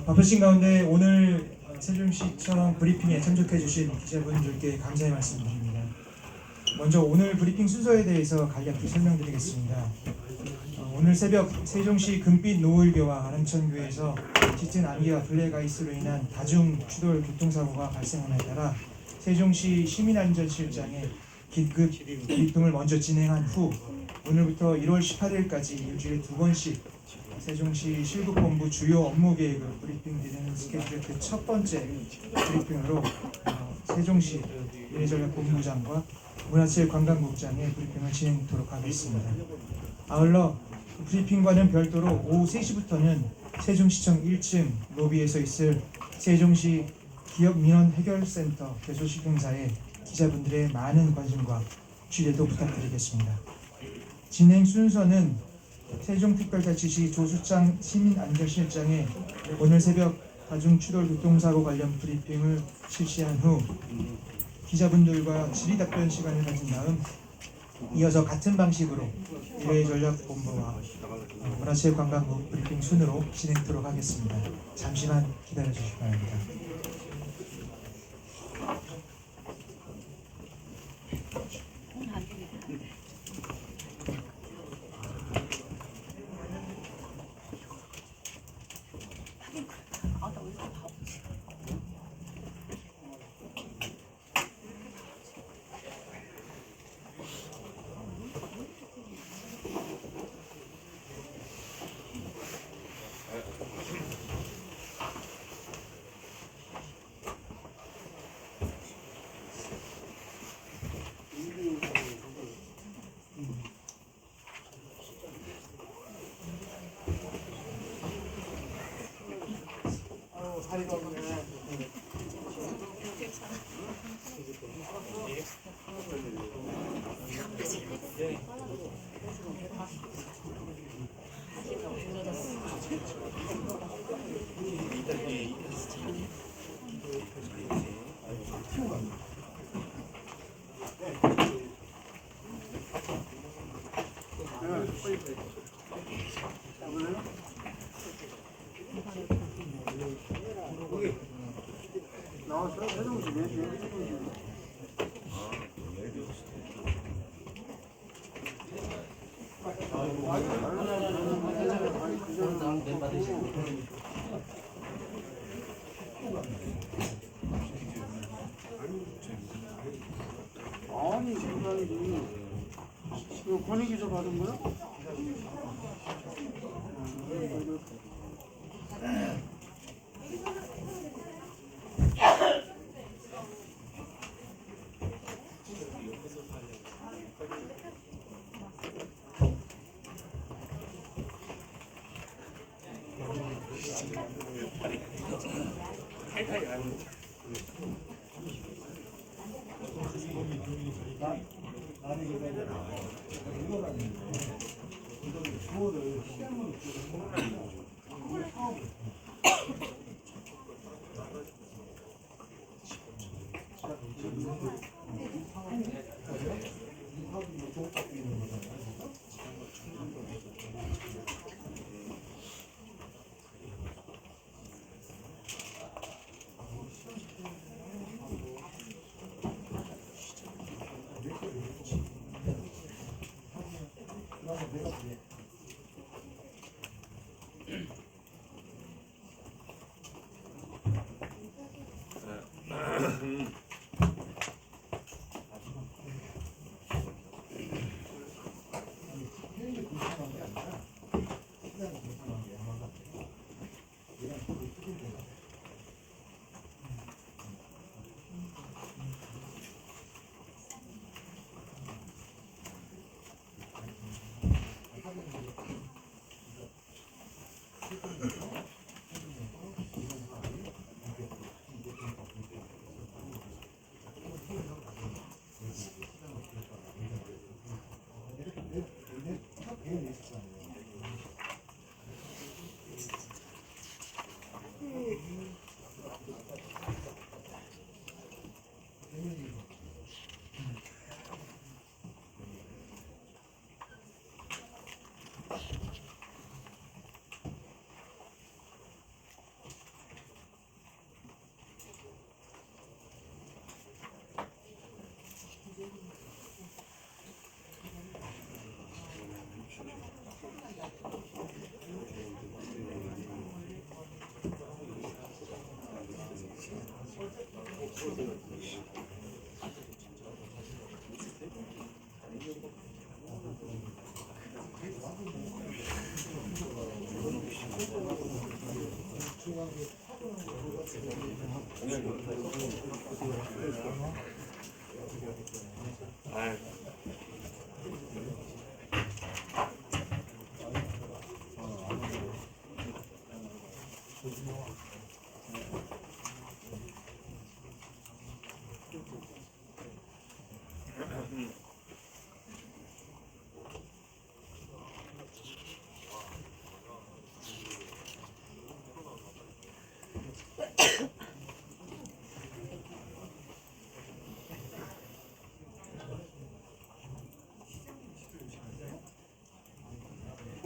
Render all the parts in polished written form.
바쁘신 가운데 오늘 세종시청 브리핑에 참석해 주신 기자분들께 감사의 말씀드립니다. 먼저 오늘 브리핑 순서에 대해서 간략히 설명드리겠습니다. 오늘 새벽 세종시 금빛 노을교와 아랑천교에서 짙은 안개와 블랙아이스로 인한 다중 추돌 교통사고가 발생함에 따라 세종시 시민안전실장에 긴급 브리핑을 먼저 진행한 후 오늘부터 1월 18일까지 일주일에 2번씩 세종시 실급본부 주요 업무 계획을 브리핑드리는 스케줄의 그 첫 번째 브리핑으로 세종시 미래전략본부장과 문화체육관광국장의 브리핑을 진행하도록 하겠습니다. 아울러 브리핑과는 별도로 오후 3시부터는 세종시청 1층 로비에서 있을 세종시 기업민원해결센터 개소식 행사에 기자분들의 많은 관심과 취재도 부탁드리겠습니다. 진행 순서는 세종특별자치시 조수창 시민안전실장의 오늘 새벽 다중추돌교통사고 관련 브리핑을 실시한 후 기자분들과 질의답변 시간을 가진 다음 이어서 같은 방식으로 미래전략본부와 문화체육관광부 브리핑 순으로 진행하도록 하겠습니다. 잠시만 기다려주시기 바랍니다. 아니 지금 이거 권익위조 받은 거야?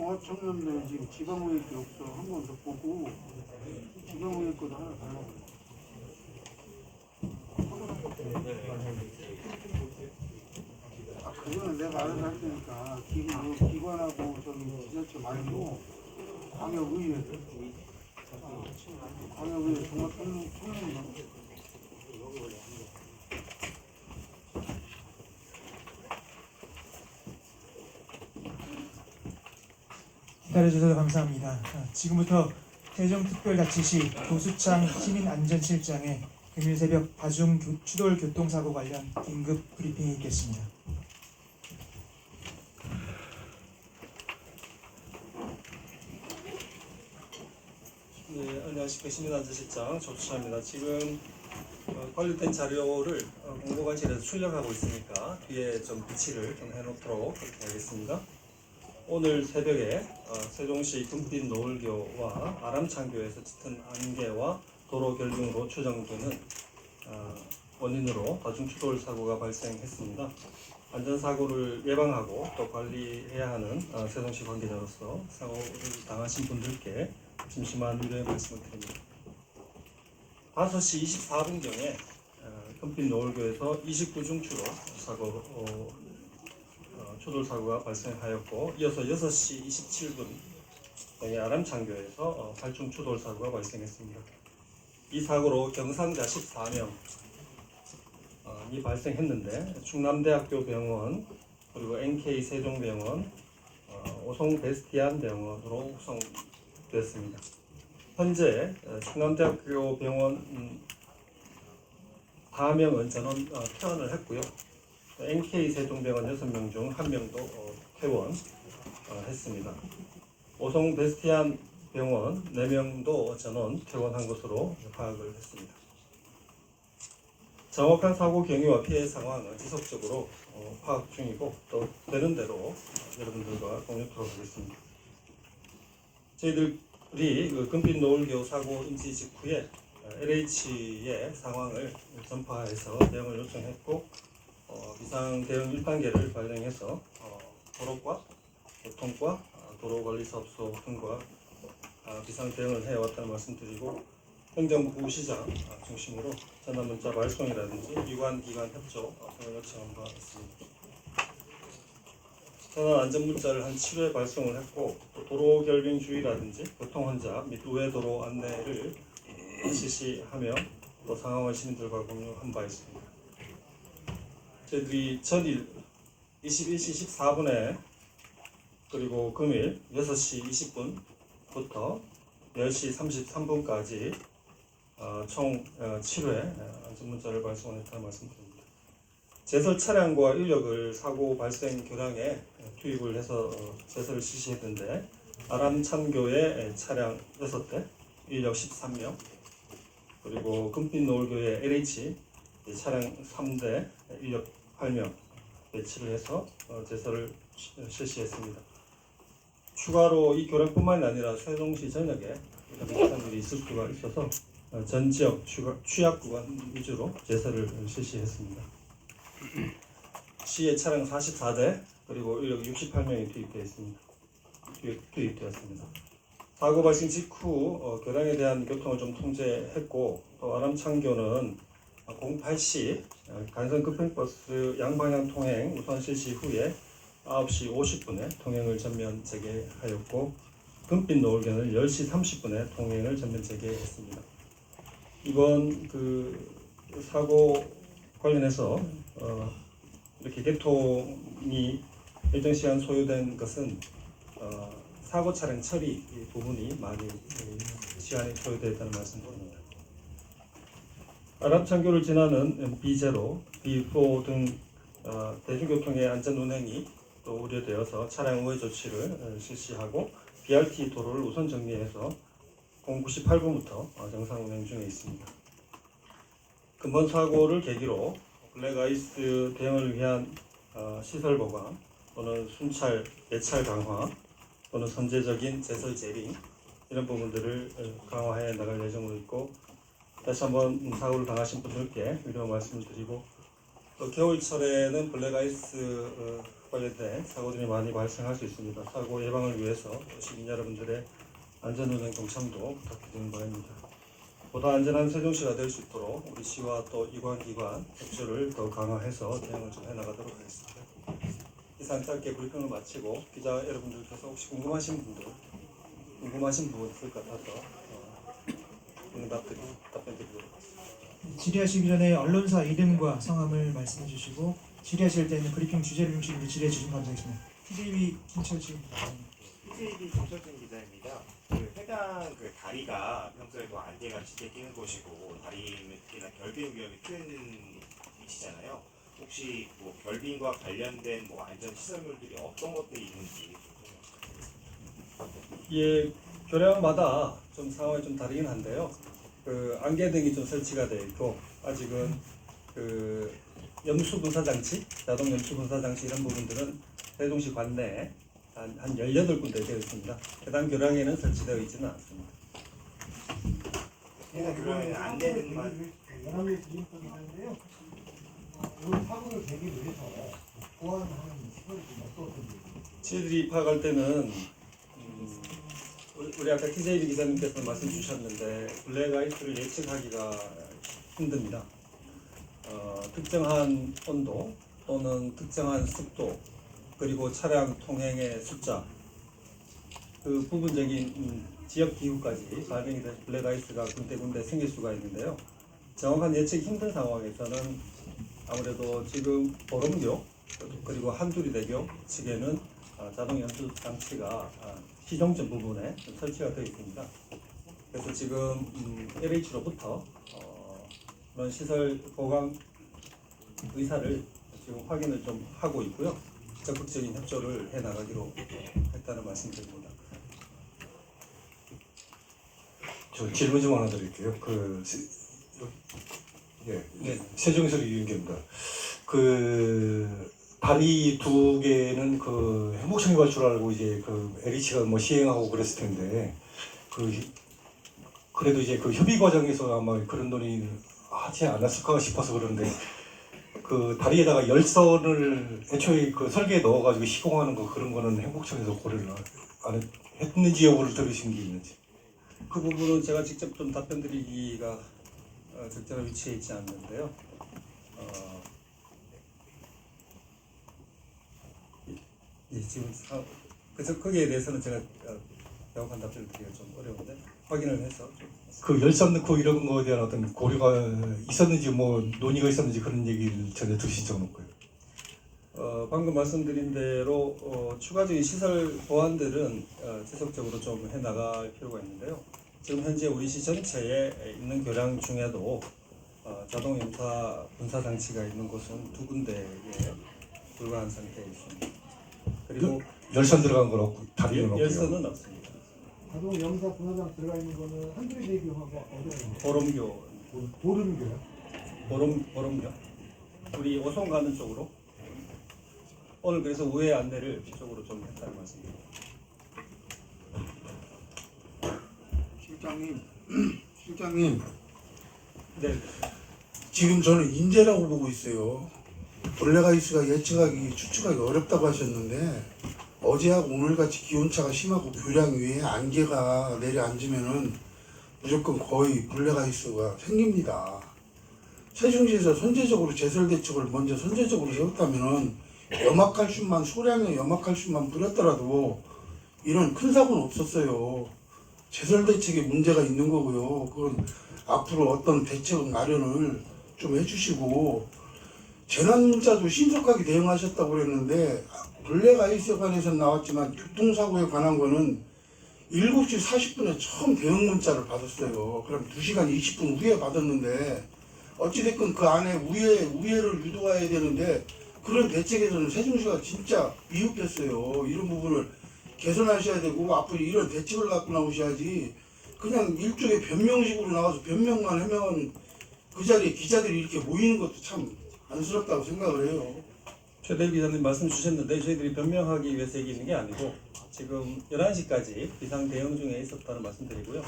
종합청년대 지금 지방의회 없어. 한 번 더 보고 지방의회 거도 하나 달라고. 그거는 내가 알아서 할 테니까 기관하고 저기 지자체 말고 광역의회 종합청년대 기다려주셔서 감사합니다. 지금부터 세종특별자치시 도수창 시민안전실장의 금일 새벽 다중 추돌 교통사고 관련 긴급 브리핑이 있겠습니다. 네, 안녕하십니까. 시민안전실장 조수찬입니다. 지금 관련된 자료를 공보관실에서 출력하고 있으니까 뒤에 좀 비치를 좀 해놓도록 그렇게 하겠습니다. 오늘 새벽에 세종시 금빛 노을교와 아람창교에서 짙은 안개와 도로 결빙으로 추정되는 원인으로 다중추돌 사고가 발생했습니다. 안전사고를 예방하고 또 관리해야 하는 세종시 관계자로서 사고를 당하신 분들께 심심한 위로의 말씀을 드립니다. 5시 24분경에 금빛 노을교에서 29중 추돌 사고가 발생하였고, 이어서 6시 27분 아람창교에서 8중 추돌 사고가 발생했습니다. 이 사고로 경상자 14명이 발생했는데 충남대학교 병원 그리고 NK 세종병원, 오송 베스티안 병원으로 후송되었습니다. 현재 충남대학교 병원 4명은 전원 퇴원을 했고요. NK 세종병원 6명 중 1명도 퇴원했습니다. 오송 베스티안 병원 4명도 전원 퇴원한 것으로 파악을 했습니다. 정확한 사고 경위와 피해 상황은 지속적으로 파악 중이고 또 되는 대로 여러분들과 공유토록 하겠습니다. 저희들이 금빛 노을교 사고 인지 직후에 LH의 상황을 전파해서 대응을 요청했고, 비상 대응 1단계를 발령해서 도로과 교통과 도로관리사업소 등과 비상 대응을 해왔다는 말씀드리고, 행정부시장 중심으로 전화문자 발송이라든지 유관기관 협조 등을 요청한 바 있습니다. 전환안전문자를 한 7회 발송을 했고, 또 도로결빙 주의라든지 교통혼잡 및 우회도로 안내를 실시하며 또 상황을 시민들과 공유한 바 있습니다. 저희들이 전일 21시 14분에 그리고 금일 6시 20분부터 10시 33분까지 총 7회 안전문자를 발송했다는 말씀드립니다. 제설 차량과 인력을 사고 발생 교량에 투입을 해서 제설을 실시했는데, 아람찬교의 차량 6대, 인력 13명, 그리고 금빛 노을교의 LH 차량 3대, 인력 8명 배치를 해서 제설을 실시했습니다. 추가로 이 교량뿐만이 아니라 세종시 전역에 이런 비슷한 일이 있을 수가 있어서 전 지역 취약 구간 위주로 제설을 실시했습니다. 시의 차량 44대 그리고 인력 68명이 투입되었습니다. 사고 발생 직후 교량에 대한 교통을 좀 통제했고, 또 아람창교는 08시 간선 급행버스 양방향 통행 우선 실시 후에 9시 50분에 통행을 전면 재개하였고, 금빛 노을교는 10시 30분에 통행을 전면 재개했습니다. 이번 사고 관련해서 이렇게 개통이 일정 시간 소요된 것은 사고 차량 처리 부분이 많이 시간이 소요되어 있다는 말씀드립니다. 아랍창교를 지나는 B0, B4 등 대중교통의 안전 운행이 또 우려되어서 차량 우회 조치를 실시하고 BRT 도로를 우선 정리해서 09:18분부터 정상 운행 중에 있습니다. 근본 사고를 계기로 블랙아이스 대응을 위한 시설 보강 또는 순찰, 예찰 강화 또는 선제적인 제설 제링 이런 부분들을 강화해 나갈 예정으로 있고, 다시 한번 사고를 당하신 분들께 위로 말씀을 드리고, 또 겨울철에는 블랙아이스 관련된 사고들이 많이 발생할 수 있습니다. 사고 예방을 위해서 시민 여러분들의 안전운행 동참도 부탁드리는 바입니다. 보다 안전한 세종시가 될 수 있도록 우리 시와 또 이관기관 협조를 더 강화해서 대응을 좀 해나가도록 하겠습니다. 이상 짧게 브리핑을 마치고 기자 여러분들께서 혹시 궁금하신 부분 있을 것 같아서 답변 드리도록 하겠습니다. 질의하시기 전에 언론사 이름과 성함을 말씀해 주시고 질의하실 때는 브리핑 주제를 중심으로 질의해 주시면 감사하겠습니다. TJB 김철진 TJB 김철진 기자입니다. 그 해당 그 다리가 평소에도 안개가 짙게 끼는 곳이고 다리는 특히나 결빙 위험이 큰 위치잖아요. 혹시 뭐 결빙과 관련된 뭐 안전 시설물들이 어떤 것들이 있는지. 예, 교량마다 좀 상황이 좀 다르긴 한데요. 그 안개등이 좀 설치가 되어 있고, 아직은 그 염수 분사 장치, 자동 염수 분사 장치 이런 부분들은 세종시 관내에 한 18군데 되어 있습니다. 해당 교량에는 설치되어 있지는 않습니다. 그러면 안개등만 11개 지인권인데요. 오늘 사고를 계기로 해서 보완하는 시설이 좀 어떻던지. 저희들이 파악할 때는 우리 아까 TJB 기자님께서 말씀 주셨는데 블랙아이스를 예측하기가 힘듭니다. 특정한 온도 또는 특정한 습도 그리고 차량 통행의 숫자 그 부분적인 지역 기후까지 발생이 돼서 블랙아이스가 군데군데 생길 수가 있는데요. 정확한 예측이 힘든 상황에서는 아무래도 지금 보름교 그리고 한두리대교 측에는 자동 연수 장치가 시정점 부분에 설치가 되어 있습니다. 그래서 지금 LH로부터 그런 시설 보강 의사를 지금 확인을 좀 하고 있고요. 적극적인 협조를 해 나가기로 했다는 말씀드립니다. 저 질문 좀 하나 드릴게요. 세종에서 이윤계입니다. 다리 두 개는 행복청이 발주하고 이제 LH가 뭐 시행하고 그랬을 텐데 그래도 이제 협의 과정에서 아마 그런 논의 하지 않았을까 싶어서 그러는데 다리에다가 열선을 애초에 설계에 넣어가지고 시공하는 거 그런 거는 행복청에서 고려를 안 했는지 여부를 들으신 게 있는지. 그 부분은 제가 직접 좀 답변드리기가 적절한 위치에 있지 않는데요. 지금 그래서 거기에 대해서는 제가 명확한 답변을 드리기가 좀 어려운데 확인을 해서 좀. 열선 넣고 이런 거에 대한 어떤 고려가 있었는지 뭐 논의가 있었는지 그런 얘기를 전혀 들으신 적은 없고요. 방금 말씀드린 대로 추가적인 시설 보완들은 지속적으로 좀 해나갈 필요가 있는데요. 지금 현재 우리 시 전체에 있는 교량 중에도 자동 염사 분사 장치가 있는 곳은 2군데에 불과한 상태에 있습니다. 그리고 열선 들어간 건 없고 다리는 없고요. 열선은 없습니다. 자동 영사 분화장 들어가 있는 거는 한두리 대교하고 어디가 보름교, 보름교요? 보름교. 우리 오송 가는 쪽으로 오늘 그래서 우회 안내를 이쪽으로 좀 했다는 말씀입니다. 실장님, 네, 지금 저는 인재라고 보고 있어요. 블랙아이스가 예측하기, 추측하기 어렵다고 하셨는데 어제하고 오늘같이 기온차가 심하고 교량 위에 안개가 내려앉으면은 무조건 거의 블랙아이스가 생깁니다. 세종시에서 선제적으로 제설 대책을 먼저 선제적으로 세웠다면은 염화칼슘만 소량의 염화칼슘만 뿌렸더라도 이런 큰 사고는 없었어요. 제설 대책에 문제가 있는 거고요. 그건 앞으로 어떤 대책 마련을 좀 해주시고 재난 문자도 신속하게 대응하셨다고 그랬는데 블랙아이스에 관해서 나왔지만 교통사고에 관한 거는 7시 40분에 처음 대응 문자를 받았어요. 그럼 2시간 20분 후에 받았는데 어찌됐건 그 안에 우회를 유도해야 되는데 그런 대책에서는 세종시가 진짜 미흡했어요. 이런 부분을 개선하셔야 되고 앞으로 이런 대책을 갖고 나오셔야지 그냥 일종의 변명식으로 나와서 변명만 하면 그 자리에 기자들이 이렇게 모이는 것도 참 안쓰럽다고 생각을 해요. 최대일 기자님 말씀 주셨는데 저희들이 변명하기 위해서 여기 있는 게 아니고 지금 11시까지 비상 대응 중에 있었다는 말씀드리고요.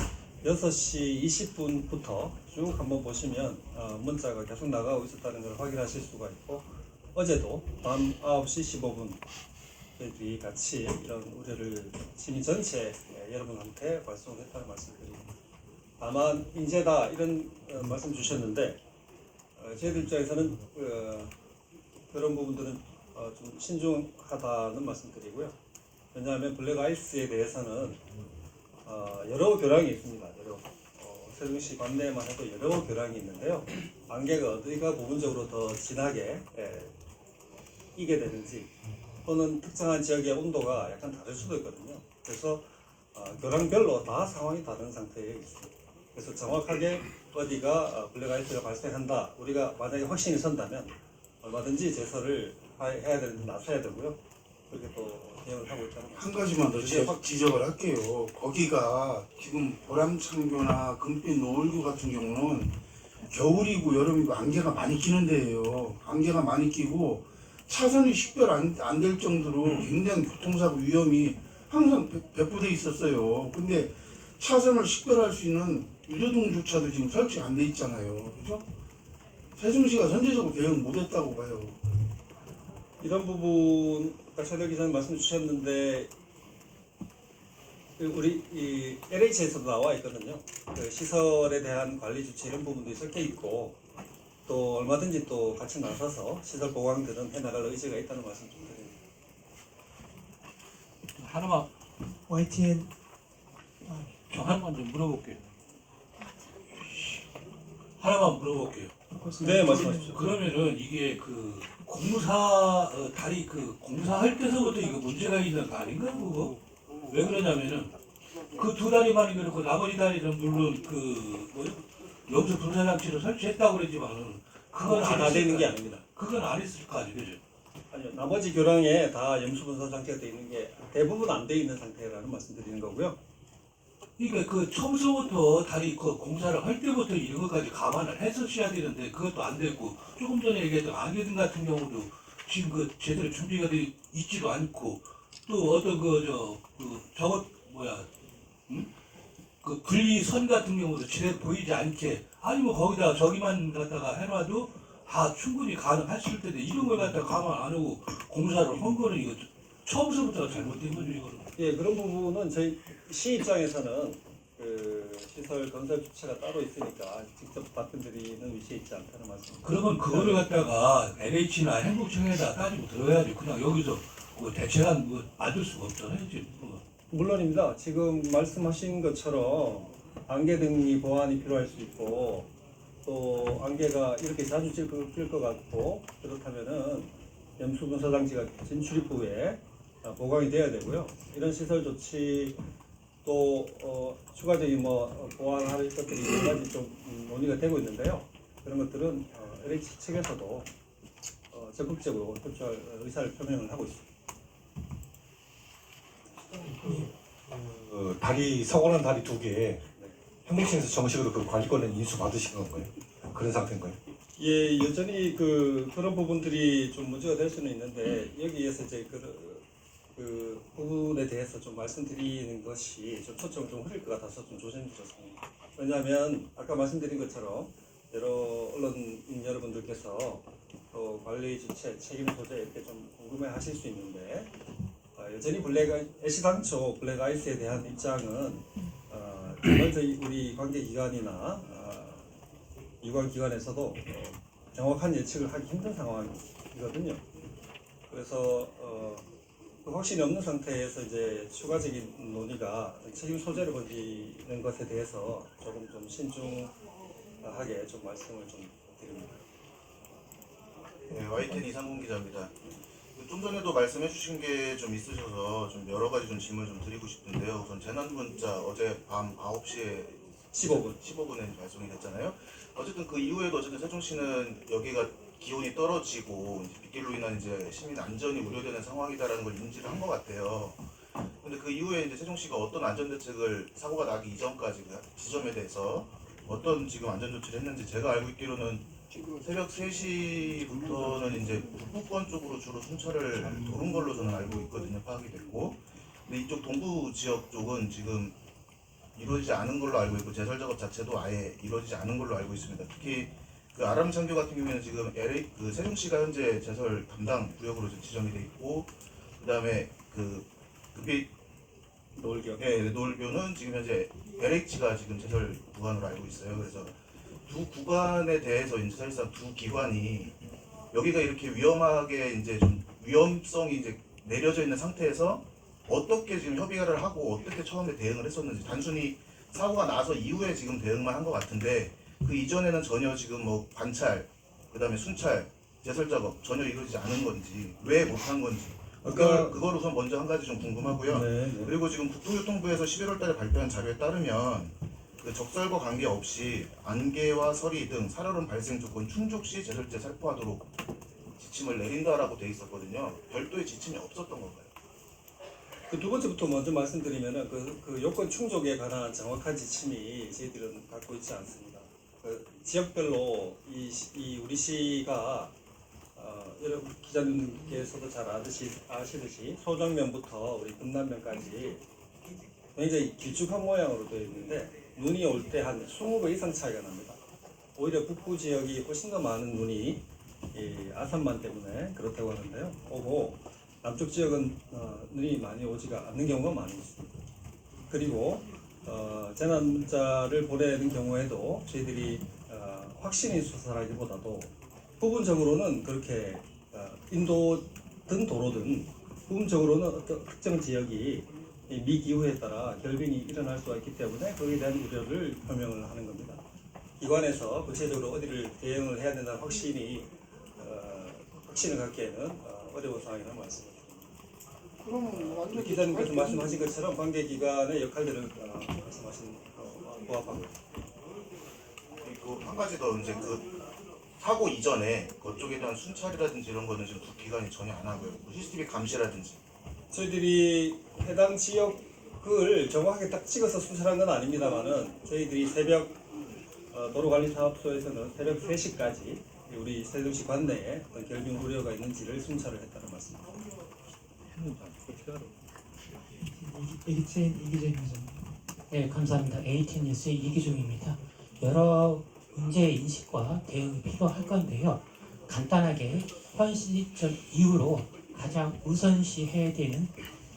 6시 20분부터 쭉 한번 보시면 문자가 계속 나가고 있었다는 걸 확인하실 수가 있고 어제도 밤 9시 15분 저희들이 같이 이런 우려를 시민 전체 여러분한테 발송했다는 말씀드립니다. 다만 인재다 이런 말씀 주셨는데 저희들 입장에서는 그런 부분들은 좀 신중하다는 말씀드리고요. 왜냐하면 블랙 아이스에 대해서는 여러 교량이 있습니다. 세종시 관내만 해도 여러 교량이 있는데요. 안개가 어디가 부분적으로 더 진하게 끼게 되는지 또는 특정한 지역의 온도가 약간 다를 수도 있거든요. 그래서 교량별로 다 상황이 다른 상태에 있습니다. 그래서 정확하게 어디가 블랙 아이스가 발생한다. 우리가 만약에 확신이 선다면 얼마든지 제설을 해야 되는데 나서야 되고요. 그렇게 또 대응을 하고 있다는 한 말씀. 가지만 더 제가 확 지적을 할게요. 거기가 지금 보람창교나 금빛 노을교 같은 경우는 겨울이고 여름이고 안개가 많이 끼는 데예요. 안개가 많이 끼고 차선이 식별 안 될 정도로 굉장히 교통사고 위험이 항상 배포돼 있었어요. 근데 차선을 식별할 수 있는 유조등조차도 지금 설치가 안 돼 있잖아요. 그죠? 세종시가 선제적으로 대응 못했다고 봐요. 이런 부분 아까 최대 기자님 말씀 주셨는데 우리 이 LH에서도 나와 있거든요. 그 시설에 대한 관리 주체 이런 부분도 섞여 있고 또 얼마든지 또 같이 나서서 시설 보강들은 해나갈 의지가 있다는 말씀 좀 드립니다. 하나만 YTN 저 하나만 좀 물어볼게요. 하나만 물어볼게요. 네, 말씀하십시오. 그러면은 이게 그 공사 다리 그 공사할 때서부터 이거 문제가 있는 거 아닌가 그거? 왜 그러냐면은 그 두 다리만 그렇고 나머지 다리는 물론 그 뭐요? 여기서 분사장치를 설치했다고 그랬지만은 그건 다 안 돼 있는 게 했을 아닙니다. 그건 안 했을 거 아니에요, 그죠? 아니요, 나머지 교량에 다 염수 분사 장치가 돼 있는 게 대부분 안 돼 있는 상태라는 말씀드리는 거고요. 그러니까 그 처음서부터 다리 그 공사를 할 때부터 이런 것까지 감안을 했었어야 되는데 그것도 안 됐고 조금 전에 얘기했던 안개등 같은 경우도 지금 그 제대로 준비가 돼 있지도 않고 또 어떤 저것 뭐야 그 분리선 같은 경우도 제대로 보이지 않게 아니 뭐 거기다 저기만 갖다가 해놔도 다 충분히 가능했을 텐데 이런 걸 갖다가 감안 안 하고 공사를 한 거는 이거 처음서부터 잘못된 거죠 이거는. 예, 그런 부분은 저희 시 입장에서는 그 시설 건설 주체가 따로 있으니까 직접 답변드리는 위치에 있지 않다는 말씀. 그러면 그거를 갖다가 LH나 행복청에다 따지고 들어야지 그냥 여기서 그 대책안 뭐 만들 수가 없잖아요 지금. 물론입니다. 지금 말씀하신 것처럼 안개등이 보완이 필요할 수 있고 또 안개가 이렇게 자주 낄 것 같고 그렇다면은 염수 분사 장치가 진출입 후에 보강이 돼야 되고요. 이런 시설 조치 또 추가적인 뭐 보완할 것들이 여러 가지 좀 논의가 되고 있는데요. 그런 것들은 LH 측에서도 적극적으로 협조할 의사를 표명을 하고 있습니다. 다리 서거난 다리 2개 행복시에서 정식으로 그 관리권은 인수 받으신 건가요? 그런 상태인가요? 예, 여전히 그런 부분들이 좀 문제가 될 수는 있는데 여기에서 이제 그 부분에 대해서 좀 말씀드리는 것이 좀 초점을 좀 흐릴 것 같아서 좀 조심스럽습니다. 왜냐하면 아까 말씀드린 것처럼 여러 언론인 여러분들께서 또 관리 주체, 책임 소재 이렇게 좀 궁금해하실 수 있는데 여전히 애시당초 블랙아이스에 대한 입장은 먼저 우리 관계기관이나 유관기관에서도 정확한 예측을 하기 힘든 상황이거든요. 그래서 그 확신이 없는 상태에서 이제 추가적인 논의가 책임 소재를 벌이는 것에 대해서 조금 좀 신중하게 좀 말씀을 좀 드립니다. 네, YTN 이상공 기자입니다. 좀 전에도 말씀해 주신 게 좀 있으셔서 좀 여러 가지 좀 질문을 좀 드리고 싶은데요. 우선 재난 문자 어제 밤 9시에 15분에 발송이 됐잖아요. 어쨌든 그 이후에도 어쨌든 세종시는 여기가 기온이 떨어지고 이제 빗길로 인한 이제 시민 안전이 우려되는 상황이다라는 걸 인지를 한 것 같아요. 근데 그 이후에 이제 세종시가 어떤 안전 대책을 사고가 나기 이전까지 그 지점에 대해서 어떤 지금 안전 조치를 했는지 제가 알고 있기로는 새벽 3시부터는 이제 북부권 쪽으로 주로 순찰을 도는 걸로 저는 알고 있거든요. 파악이 됐고. 근데 이쪽 동부 지역 쪽은 지금 이루어지지 않은 걸로 알고 있고 제설 작업 자체도 아예 이루어지지 않은 걸로 알고 있습니다. 특히 그 아람창교 같은 경우에는 지금 LA 그 세종시가 현재 제설 담당 구역으로 지정이 돼 있고 그다음에 그 급히 노을경. 노을교는 지금 현재 LH가 지금 제설 구간으로 알고 있어요. 그래서 두 구간에 대해서 이제 사실상 두 기관이 여기가 이렇게 위험하게 이제 좀 위험성이 이제 내려져 있는 상태에서 어떻게 지금 협의를 하고 어떻게 처음에 대응을 했었는지 단순히 사고가 나서 이후에 지금 대응만 한 것 같은데 그 이전에는 전혀 지금 뭐 관찰, 그다음에 순찰, 제설 작업 전혀 이루어지지 않은 건지 왜 못한 건지 그걸 우선 먼저 한 가지 좀 궁금하고요. 네. 그리고 지금 국토교통부에서 11월달에 발표한 자료에 따르면 그 적설과 관계없이 안개와 서리 등 살얼음 발생 조건 충족 시 제설제 살포하도록 지침을 내린다라고 돼 있었거든요. 별도의 지침이 없었던 건가요? 그 두 번째부터 먼저 말씀드리면은 그 요건 충족에 관한 정확한 지침이 저희들은 갖고 있지 않습니다. 그 지역별로 이 우리 시가 여러분 기자님께서도 잘 아시듯이 소정면부터 우리 금남면까지 굉장히 길쭉한 모양으로 되어 있는데 눈이 올 때 한 20배 이상 차이가 납니다. 오히려 북부 지역이 훨씬 더 많은 눈이 이 아산만 때문에 그렇다고 하는데요. 오고 남쪽 지역은 눈이 많이 오지가 않는 경우가 많이 있습니다. 그리고 재난 문자를 보내는 경우에도 저희들이 확신이 수사라기보다도 부분적으로는 그렇게 인도든 도로든 부분적으로는 어떤 특정 지역이 이 미기후에 따라 결빙이 일어날 수가 있기 때문에 거기에 대한 우려를 표명을 하는 겁니다. 기관에서 구체적으로 어디를 대응을 해야 된다는 확신을 갖기에는 어려운 상황이라는 말씀을 드립니다. 그러면 기자님께서 말씀하신 것처럼 관계기관의 역할들을 말씀하신 부합하고 그리고 한 가지 더 이제 그 사고 이전에 그쪽에 대한 순찰이라든지 이런 거는 지금 두 기관이 전혀 안 하고요. 뭐 CCTV 감시라든지 저희들이 해당 지역을 정확하게 딱 찍어서 순찰한 건 아닙니다만은 저희들이 새벽 도로관리사업소에서는 새벽 3시까지 우리 세종시 관내에 어떤 결빙 우려가 있는지를 순찰을 했다는 말씀입니다. 에이티엔 이기재입니다. 네, 감사합니다. ATN 뉴스의 이기종입니다. 여러 문제 인식과 대응이 필요할 건데요. 간단하게 현 시점 이후로 가장 우선시해야 되는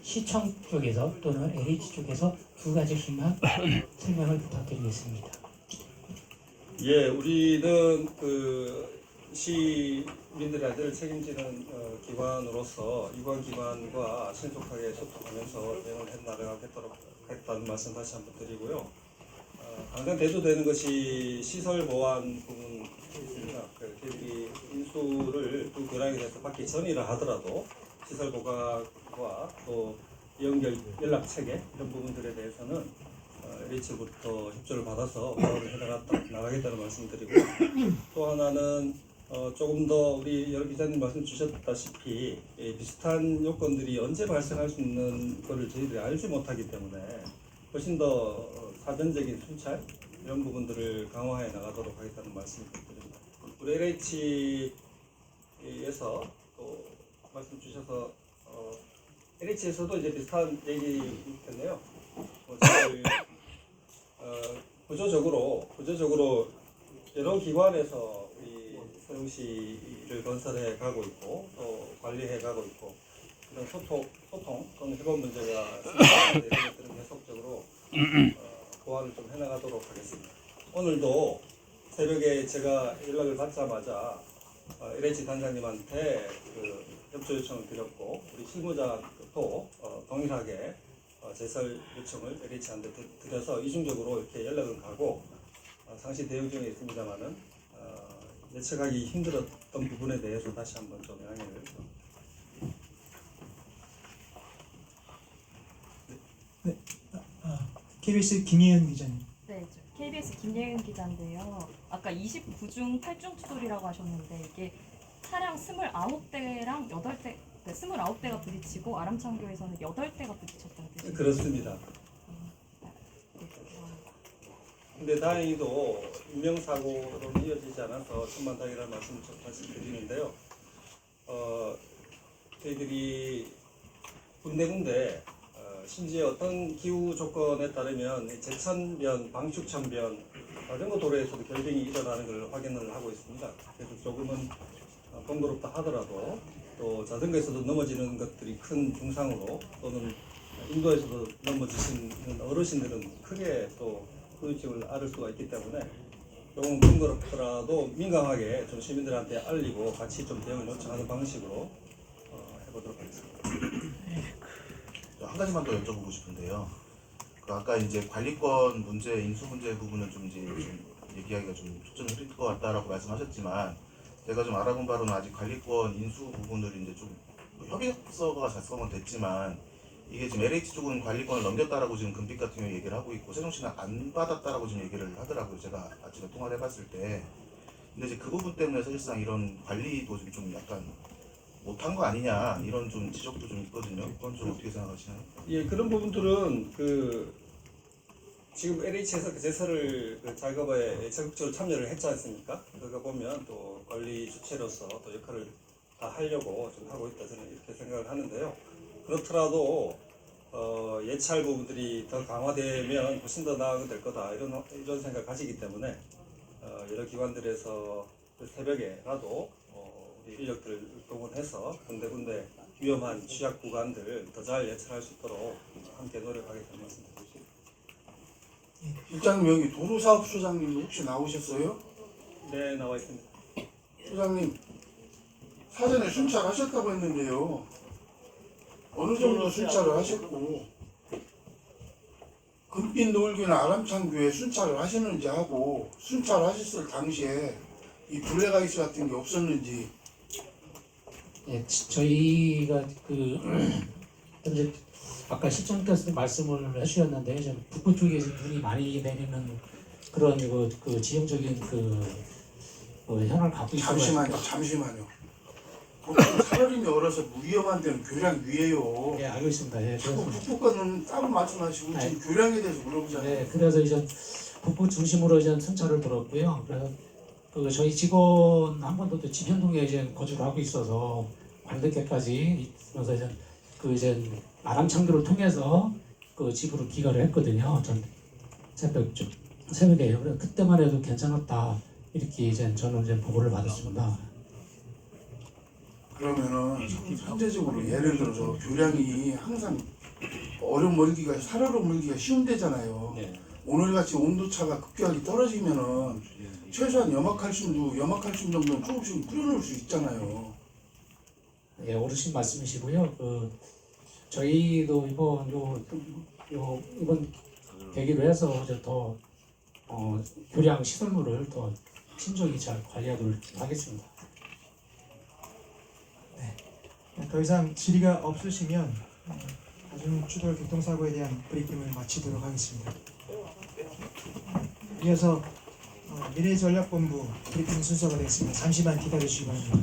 시청 쪽에서 또는 LH 쪽에서 두 가지씩만 설명을 부탁드리겠습니다. 예, 우리는 그 시민들한테 책임지는 기관으로서 이관 기관과 신속하게 소통하면서 대응을 해나가겠도록 했다는 말씀 다시 한번 드리고요. 당장 대두되는 것이 시설 보안 부분이 있습니다. 저희들이 인수를 두 교량에 대해서 받기 전이라 하더라도 시설 보강과 또 연락 체계 이런 부분들에 대해서는 LH부터 협조를 받아서 사업을 해나가겠다는 말씀드리고 또 하나는 조금 더 우리 여러 기자님 말씀 주셨다시피 비슷한 요건들이 언제 발생할 수 있는 것을 저희들이 알지 못하기 때문에 훨씬 더 사전적인 순찰 이런 부분들을 강화해 나가도록 하겠다는 말씀을 드립니다. 우리 LH에서 또 말씀 주셔서 LH에서도 이제 비슷한 얘기겠네요. 구조적으로 여러 기관에서 우리 세종시를 건설해 가고 있고 또 관리해 가고 있고 이런 소통 또는 해본 문제가 있는 것들은 계속적으로 보완을 좀 해나가도록 하겠습니다. 오늘도 새벽에 제가 연락을 받자마자 LH 단장님한테 그 협조 요청을 드렸고 우리 실무자도 동일하게 제설 요청을 LH한테 드려서 이중적으로 이렇게 연락은 가고 상시 대응 중에 있습니다만은 예측하기 힘들었던 부분에 대해서 다시 한번 좀 양해를 KBS 김예은 기자님. 네, 저 KBS 김예은 기자인데요. 아까 29중 8중 추돌이라고 하셨는데 이게 차량 29대랑 8대, 29대가 부딪히고 아람창교에서는 8대가 부딪혔다는 뜻이에요. 그렇습니다. 네, 죄송합니다. 근데 다행히도 인명사고로 이어지지 않아서 천만다행이라는 말씀을 좀 다시 드리는데요. 저희들이 군데군데 심지어 어떤 기후 조건에 따르면 제천변, 방축천변 자전거 도로에서도 결빙이 일어나는 걸 확인을 하고 있습니다. 그래서 조금은 번거롭다 하더라도 또 자전거에서도 넘어지는 것들이 큰 중상으로 또는 인도에서도 넘어지시는 어르신들은 크게 또 후유증을 앓을 수가 있기 때문에 조금 번거롭더라도 민감하게 좀 시민들한테 알리고 같이 좀 대응을 요청하는 방식으로 해보도록 하겠습니다. 한 가지만 더 여쭤보고 싶은데요. 그 아까 이제 관리권 문제, 인수 문제 부분은 좀 이제 좀 얘기하기가 좀 초점이 흐릴 것 같다라고 말씀하셨지만 제가 좀 알아본 바로는 아직 관리권 인수 부분을 이제 좀 협의서가 작성은 됐지만 이게 지금 LH 쪽은 관리권을 넘겼다라고 지금 금빛 같은 경우 얘기를 하고 있고 세종시는 안 받았다라고 지금 얘기를 하더라고요. 제가 아침에 통화를 해봤을 때. 근데 이제 그 부분 때문에 사실상 이런 관리도 좀 약간 못한 거 아니냐 이런 좀 지적도 좀 있거든요. 그건 좀 어떻게 생각하시나요? 예, 그런 부분들은 지금 LH에서 그 제설을 그 작업에 적극적으로 참여를 했지 않습니까? 그거 보면 또 관리 주체로서 또 역할을 다 하려고 좀 하고 있다 저는 이렇게 생각을 하는데요. 그렇더라도 예찰 부분들이 더 강화되면 훨씬 더 나아가 될 거다 이런 생각을 가지기 때문에 여러 기관들에서 새벽에라도 우리 인력들을 동원해서 군데군데 위험한 취약 구간들 더 잘 예찰할 수 있도록 함께 노력하겠다는 말씀 드리겠습니다. 실장님 여기 도로사업소장님 혹시 나오셨어요? 네, 나와 있습니다. 소장님 사전에 순찰하셨다고 했는데요. 어느 정도 순찰을 하셨고 금빛 노을교나 아람창교에 순찰을 하셨는지 하고 순찰하셨을 당시에 이 블랙아이스 같은 게 없었는지. 예, 저희가 현재 아까 실장님께서 말씀을 해주셨는데 좀 북부 쪽에서 눈이 많이 내리는 그런 그 지형적인 현황을 갖고 있어요. 잠시만요. 보통 사월이면 얼어서 위험한 데는 교량 위에요. 예, 알고 있습니다. 예, 자꾸 그래서 북부 거는 따로 말씀하시고 지금 교량에 대해서 물어보잖아요. 네, 그래서 이제 북부 중심으로 이제 순찰을 들었고요. 그래서 저희 직원 한 분도 또 지현동에 이제 거주를 하고 있어서 관대께까지 있어서 이제 아람창교를 통해서 그 집으로 귀가를 했거든요. 전 새벽에요. 그래서 그때만 해도 괜찮았다 이렇게 이제 저는 이제 보고를 받았습니다. 그러면은 현재적으로 예를 들어서 교량이 항상 얼음 멀기가 살얼음 멀기가 쉬운 데잖아요. 네. 오늘같이 온도차가 급격하게 떨어지면은 최소한 염화칼슘 정도는 조금씩 뿌려놓을 수 있잖아요. 예, 어르신 말씀이시고요. 저희도 이번 계기로 해서 이제 더 교량 시설물을 더 신중히 잘 관리하도록 하겠습니다. 더 이상 질의가 없으시면 다중 추돌 교통사고에 대한 브리핑을 마치도록 하겠습니다. 이어서 미래전략본부 브리핑 순서가 되겠습니다. 잠시만 기다려주시기 바랍니다.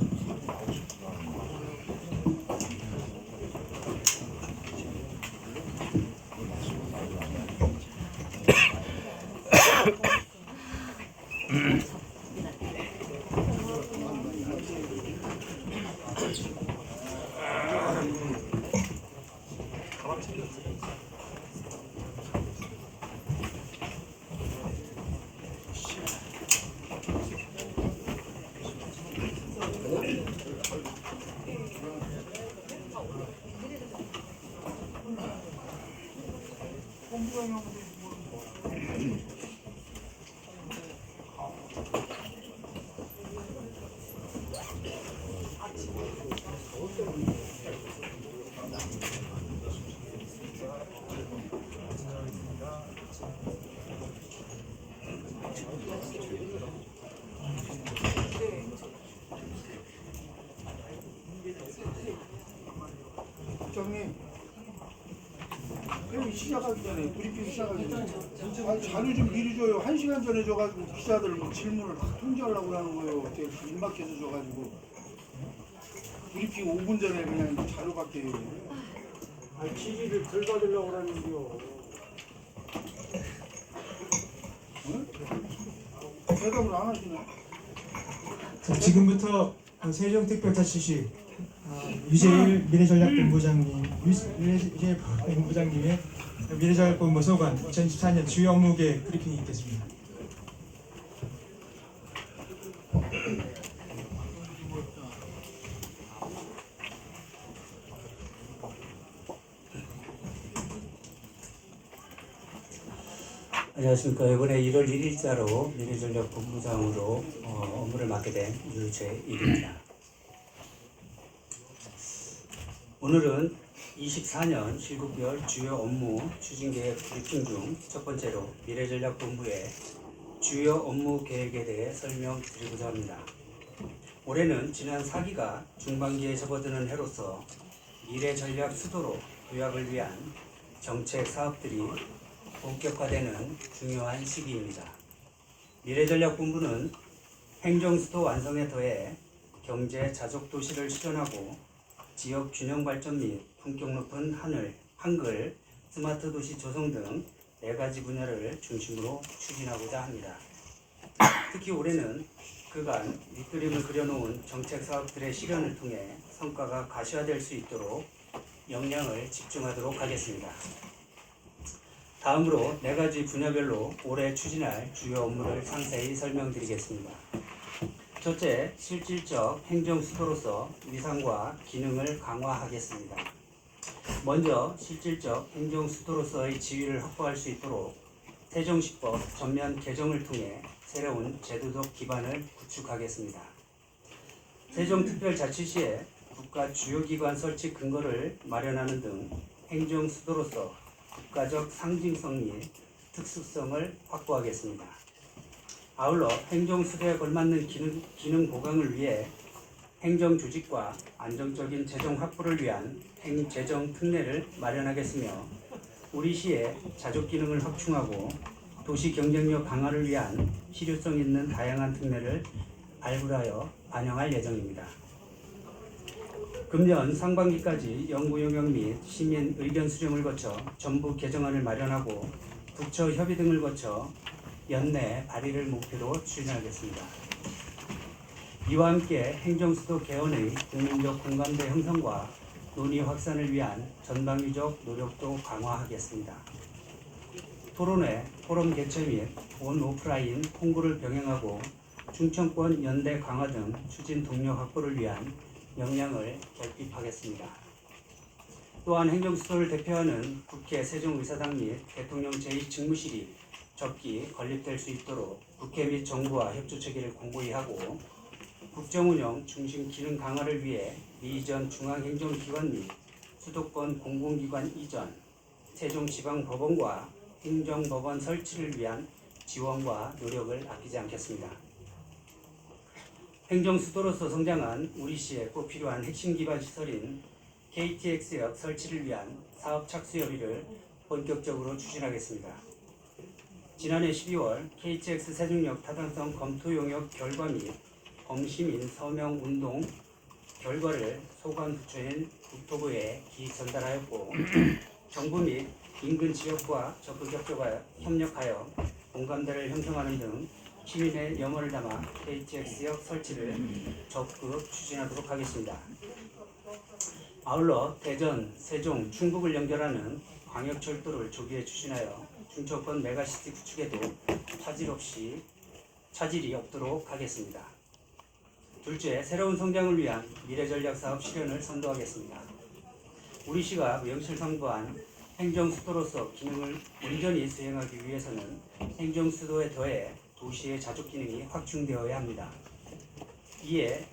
국장님, 시작하기 전에 브리핑 시작하기 전에 자료 좀 미리 줘요. 1시간 전에 줘가지고 기자들 뭐 질문을 다 통제하려고 하는 거예요. 제가 임박해서 줘가지고 브리핑 5분 전에 그냥 자료 받게 해요. 취지를 덜 받으려고 그러는데요. 대답을 안 하시네. 자, 지금부터 세종특별자치시 유재일 미래전략본부장님, 유재일 본부장님의 미래전략본부 소관 2024년 주요 업무계 브리핑이 있겠습니다. 안녕하십니까. 이번에 1월 1일자로 미래전략본부장으로 업무를 맡게 된 유재일입니다. 오늘은 24년 실국별 주요 업무 추진계획 브리핑 중 첫 번째로 미래전략본부의 주요 업무 계획에 대해 설명드리고자 합니다. 올해는 지난 4기가 중반기에 접어드는 해로서 미래전략 수도로 도약을 위한 정책 사업들이 본격화되는 중요한 시기입니다. 미래전략본부는 행정수도 완성에 더해 경제 자족도시를 실현하고 지역 균형 발전 및 품격 높은 한글, 스마트 도시 조성 등 4가지 분야를 중심으로 추진하고자 합니다. 특히 올해는 그간 밑그림을 그려놓은 정책 사업들의 실현을 통해 성과가 가시화될 수 있도록 역량을 집중하도록 하겠습니다. 다음으로 4가지 분야별로 올해 추진할 주요 업무를 상세히 설명드리겠습니다. 첫째, 실질적 행정수도로서 위상과 기능을 강화하겠습니다. 먼저 실질적 행정수도로서의 지위를 확보할 수 있도록 세종시법 전면 개정을 통해 새로운 제도적 기반을 구축하겠습니다. 세종특별자치시에 국가 주요기관 설치 근거를 마련하는 등 행정수도로서 국가적 상징성 및 특수성을 확보하겠습니다. 아울러 행정수도에 걸맞는 기능 보강을 위해 행정조직과 안정적인 재정 확보를 위한 행재정 특례를 마련하겠으며 우리 시의 자족 기능을 확충하고 도시 경쟁력 강화를 위한 실효성 있는 다양한 특례를 발굴하여 반영할 예정입니다. 금년 상반기까지 연구 용역 및 시민 의견 수렴을 거쳐 전부 개정안을 마련하고 부처 협의 등을 거쳐 연내 발의를 목표로 추진하겠습니다. 이와 함께 행정수도 개헌의 국민적 공감대 형성과 논의 확산을 위한 전방위적 노력도 강화하겠습니다. 토론회, 포럼 개최 및 온 오프라인 홍보를 병행하고 충청권 연대 강화 등 추진 동력 확보를 위한 역량을 결핍하겠습니다. 또한 행정수도를 대표하는 국회 세종의사당 및 대통령 제2직무실이 적기 건립될 수 있도록 국회 및 정부와 협조체계를 공고히 하고 국정운영 중심 기능 강화를 위해 이전 중앙행정기관 및 수도권 공공기관 이전, 세종지방법원과 행정법원 설치를 위한 지원과 노력을 아끼지 않겠습니다. 행정수도로서 성장한 우리시에 꼭 필요한 핵심 기반 시설인 KTX역 설치를 위한 사업 착수 협의를 본격적으로 추진하겠습니다. 지난해 12월 KTX 세종역 타당성 검토 용역 결과 및 범시민 서명 운동 결과를 소관 부처인 국토부에 기획 전달하였고 정부 및 인근 지역과 적극 협력하여 공감대를 형성하는 등 시민의 염원을 담아 KTX역 설치를 적극 추진하도록 하겠습니다. 아울러 대전, 세종, 충북을 연결하는 광역철도를 조기에 추진하여 중천권 메가시티 구축에도 차질이 없도록 하겠습니다. 둘째, 새로운 성장을 위한 미래전략사업 실현을 선도하겠습니다. 우리시가 명실상부한 행정수도로서 기능을 온전히 수행하기 위해서는 행정수도에 더해 도시의 자족기능이 확충되어야 합니다. 이에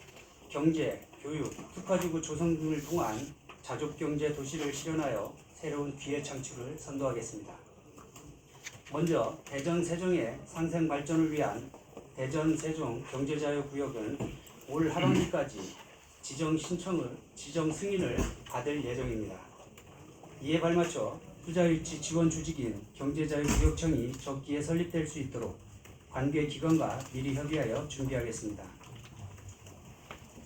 경제, 교육, 특화지구 조성 등을 통한 자족경제 도시를 실현하여 새로운 기회 창출을 선도하겠습니다. 먼저 대전 세종의 상생 발전을 위한 대전 세종 경제자유구역은 올 하반기까지 지정 승인을 받을 예정입니다. 이에 발맞춰 투자유치 지원 조직인 경제자유무역청이 적기에 설립될 수 있도록 관계 기관과 미리 협의하여 준비하겠습니다.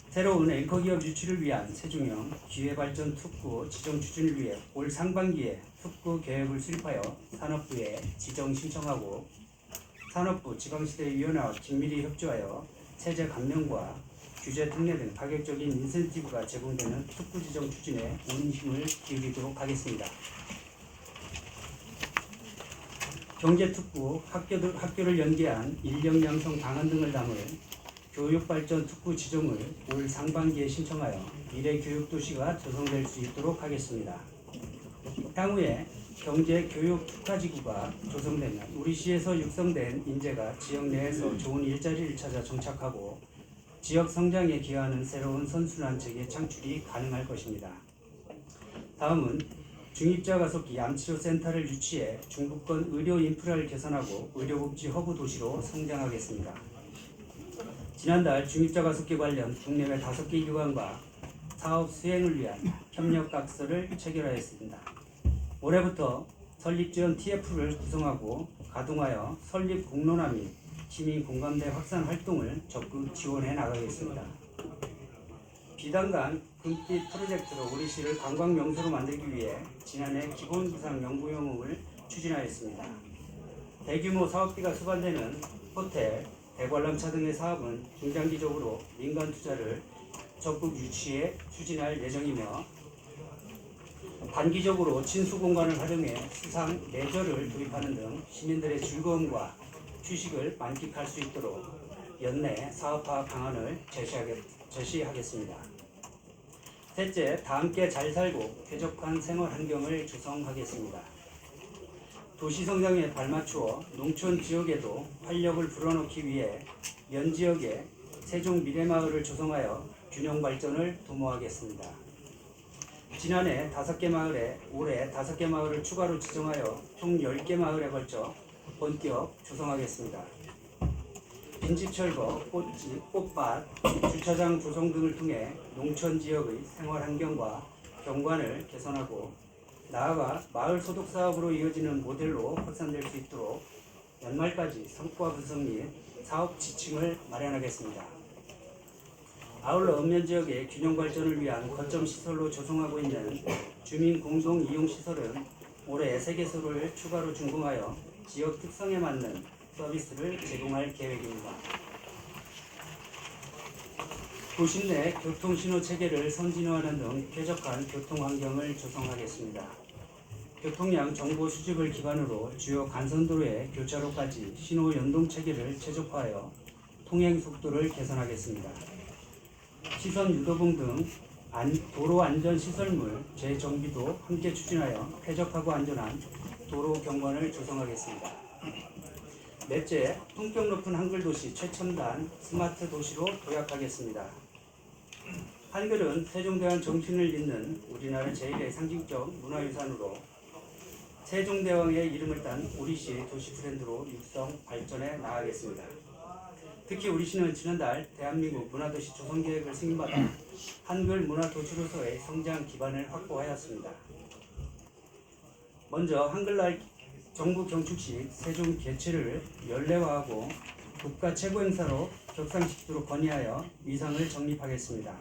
새로운 앵커기업 유치를 위한 세종형 기회발전 특구 지정 추진을 위해 올 상반기에 특구 계획을 수립하여 산업부에 지정 신청하고 산업부 지방시대위원회와 긴밀히 협조하여 세제 감면과 규제 특례 등 가격적인 인센티브가 제공되는 특구 지정 추진에 온 힘을 기울이도록 하겠습니다. 경제특구, 학교를 연계한 인력 양성 방안 등을 담은 교육발전 특구 지정을 올 상반기에 신청하여 미래 교육도시가 조성될 수 있도록 하겠습니다. 향후에 경제교육 특화지구가 조성되면 우리 시에서 육성된 인재가 지역 내에서 좋은 일자리를 찾아 정착하고 지역 성장에 기여하는 새로운 선순환 체계 창출이 가능할 것입니다. 다음은 중입자 가속기 암치료센터를 유치해 중부권 의료 인프라를 개선하고 의료복지 허브 도시로 성장하겠습니다. 지난달 중입자 가속기 관련 국내외 5개 기관과 사업 수행을 위한 협력각서를 체결하였습니다. 올해부터 설립지원 TF를 구성하고 가동하여 설립 공론화 및 시민 공감대 확산 활동을 적극 지원해 나가겠습니다. 비단강 금빛 프로젝트로 우리 시를 관광 명소로 만들기 위해 지난해 기본 구상 연구 영역을 추진하였습니다. 대규모 사업비가 수반되는 호텔, 대관람차 등의 사업은 중장기적으로 민간 투자를 적극 유치해 추진할 예정이며 단기적으로 친수 공간을 활용해 수상 레저를 도입하는 등 시민들의 즐거움과 휴식을 만끽할 수 있도록 연내 사업화 방안을 제시하겠습니다. 셋째, 다 함께 잘 살고 쾌적한 생활 환경을 조성하겠습니다. 도시 성장에 발맞추어 농촌 지역에도 활력을 불어넣기 위해 면 지역에 세종 미래마을을 조성하여 균형 발전을 도모하겠습니다. 지난해 5개 마을에 올해 5개 마을을 추가로 지정하여 총 10개 마을에 걸쳐 본격 조성하겠습니다. 빈집 철거, 꽃집, 꽃밭, 주차장 조성 등을 통해 농촌 지역의 생활 환경과 경관을 개선하고 나아가 마을 소득 사업으로 이어지는 모델로 확산될 수 있도록 연말까지 성과 분석 및 사업 지침을 마련하겠습니다. 아울러 읍면 지역의 균형 발전을 위한 거점 시설로 조성하고 있는 주민 공동 이용 시설은 올해 3개소를 추가로 준공하여 지역 특성에 맞는 서비스를 제공할 계획입니다. 도심 내 교통신호 체계를 선진화하는 등 쾌적한 교통환경을 조성하겠습니다. 교통량 정보 수집을 기반으로 주요 간선도로의 교차로까지 신호 연동 체계를 최적화하여 통행 속도를 개선하겠습니다. 시선 유도봉 등 도로 안전 시설물 재정비도 함께 추진하여 쾌적하고 안전한 도로 경관을 조성하겠습니다. 넷째, 품격 높은 한글 도시 최첨단 스마트 도시로 도약하겠습니다. 한글은 세종대왕 정신을 잇는 우리나라 제1의 상징적 문화유산으로 세종대왕의 이름을 딴 우리시의 도시 브랜드로 육성 발전해 나가겠습니다. 특히 우리시는 지난달 대한민국 문화도시 조성계획을 승인받아 한글 문화도시로서의 성장 기반을 확보하였습니다. 먼저 한글날 정부 경축식 세종 개최를 연례화하고 국가 최고 행사로 격상시키도록 건의하여 위상을 정립하겠습니다.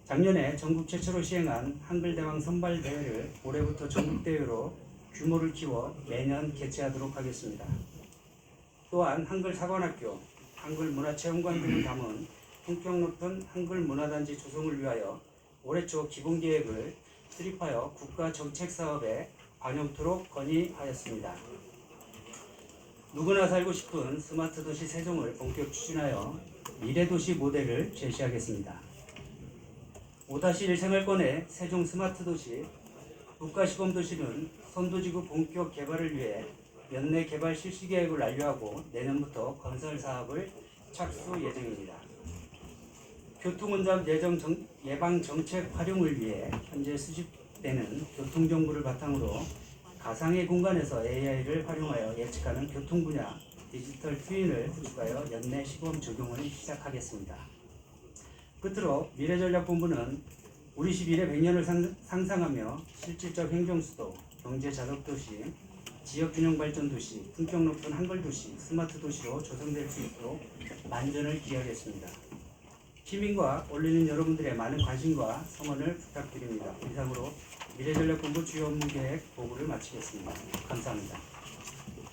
작년에 전국 최초로 시행한 한글대왕 선발대회를 올해부터 전국대회로 규모를 키워 매년 개최하도록 하겠습니다. 또한 한글사관학교, 한글문화체험관 등을 담은 품격 높은 한글문화단지 조성을 위하여 올해 초 기본계획을 수립하여 국가정책사업에 반영토록 건의하였습니다. 누구나 살고 싶은 스마트도시 세종을 본격 추진하여 미래도시 모델을 제시하겠습니다. 5-1 생활권의 세종 스마트도시 국가시범도시는 선도지구 본격 개발을 위해 연내 개발 실시계획을 완료하고 내년부터 건설 사업을 착수 예정입니다. 교통운전 예방 정책 활용을 위해 현재 수집되는 교통정보를 바탕으로 가상의 공간에서 AI를 활용하여 예측하는 교통 분야 디지털 트윈을 추가하여 연내 시범 적용을 시작하겠습니다. 끝으로 미래전략본부는 우리 시 미래 100년을 상상하며 실질적 행정수도, 경제 자력 도시, 지역 균형 발전 도시, 품격 높은 한글 도시, 스마트 도시로 조성될 수 있도록 만전을 기하겠습니다. 시민과 올리는 여러분들의 많은 관심과 성원을 부탁드립니다. 이상으로 미래전략본부 주요 업무 계획 보고를 마치겠습니다. 감사합니다.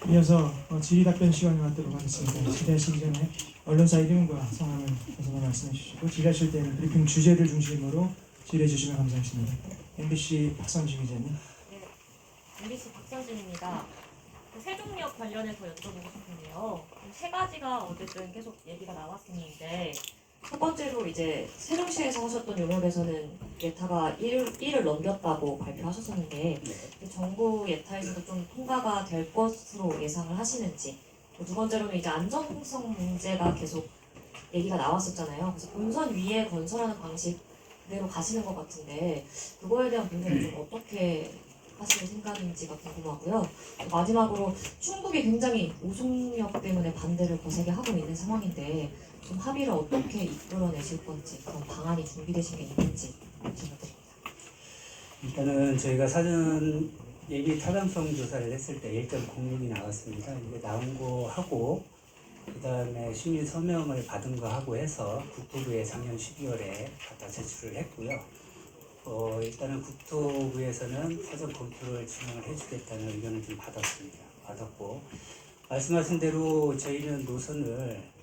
이어서 질의 답변 시간을 갖도록 하겠습니다. 질의하시기 전에 언론사 이름과 성함을 우선 말씀해 주시고 질의하실 때는 브리핑 주제를 중심으로 질의해 주시면 감사하겠습니다. MBC 박선진 기자님. 네, MBC 박선진입니다. 세종역 관련해서 여쭤보고 싶은데요. 세 가지가 어쨌든 계속 얘기가 나왔었는데 첫 번째로 이제 세종시에서 하셨던 용역에서는 예타가 1을 넘겼다고 발표하셨었는데 정부 예타에서도 좀 통과가 될 것으로 예상을 하시는지, 두 번째로는 이제 안정성 문제가 계속 얘기가 나왔었잖아요. 그래서 본선 위에 건설하는 방식 그대로 가시는 것 같은데 그거에 대한 분석은 좀 어떻게 하시는 생각인지가 궁금하고요. 마지막으로 충북이 굉장히 오송역 때문에 반대를 거세게 하고 있는 상황인데 좀 합의를 어떻게 이끌어내실 건지, 그런 방안이 준비되신 게 있는지 질문드립니다. 일단은 저희가 사전 예비 타당성 조사를 했을 때 1.06이 나왔습니다. 이게 나온 거 하고 그 다음에 심의 서명을 받은 거 하고 해서 국토부에 작년 12월에 갖다 제출을 했고요. 일단은 국토부에서는 사전 검토를 진행을 해주겠다는 의견을 좀 받았고 말씀하신 대로 저희는 노선을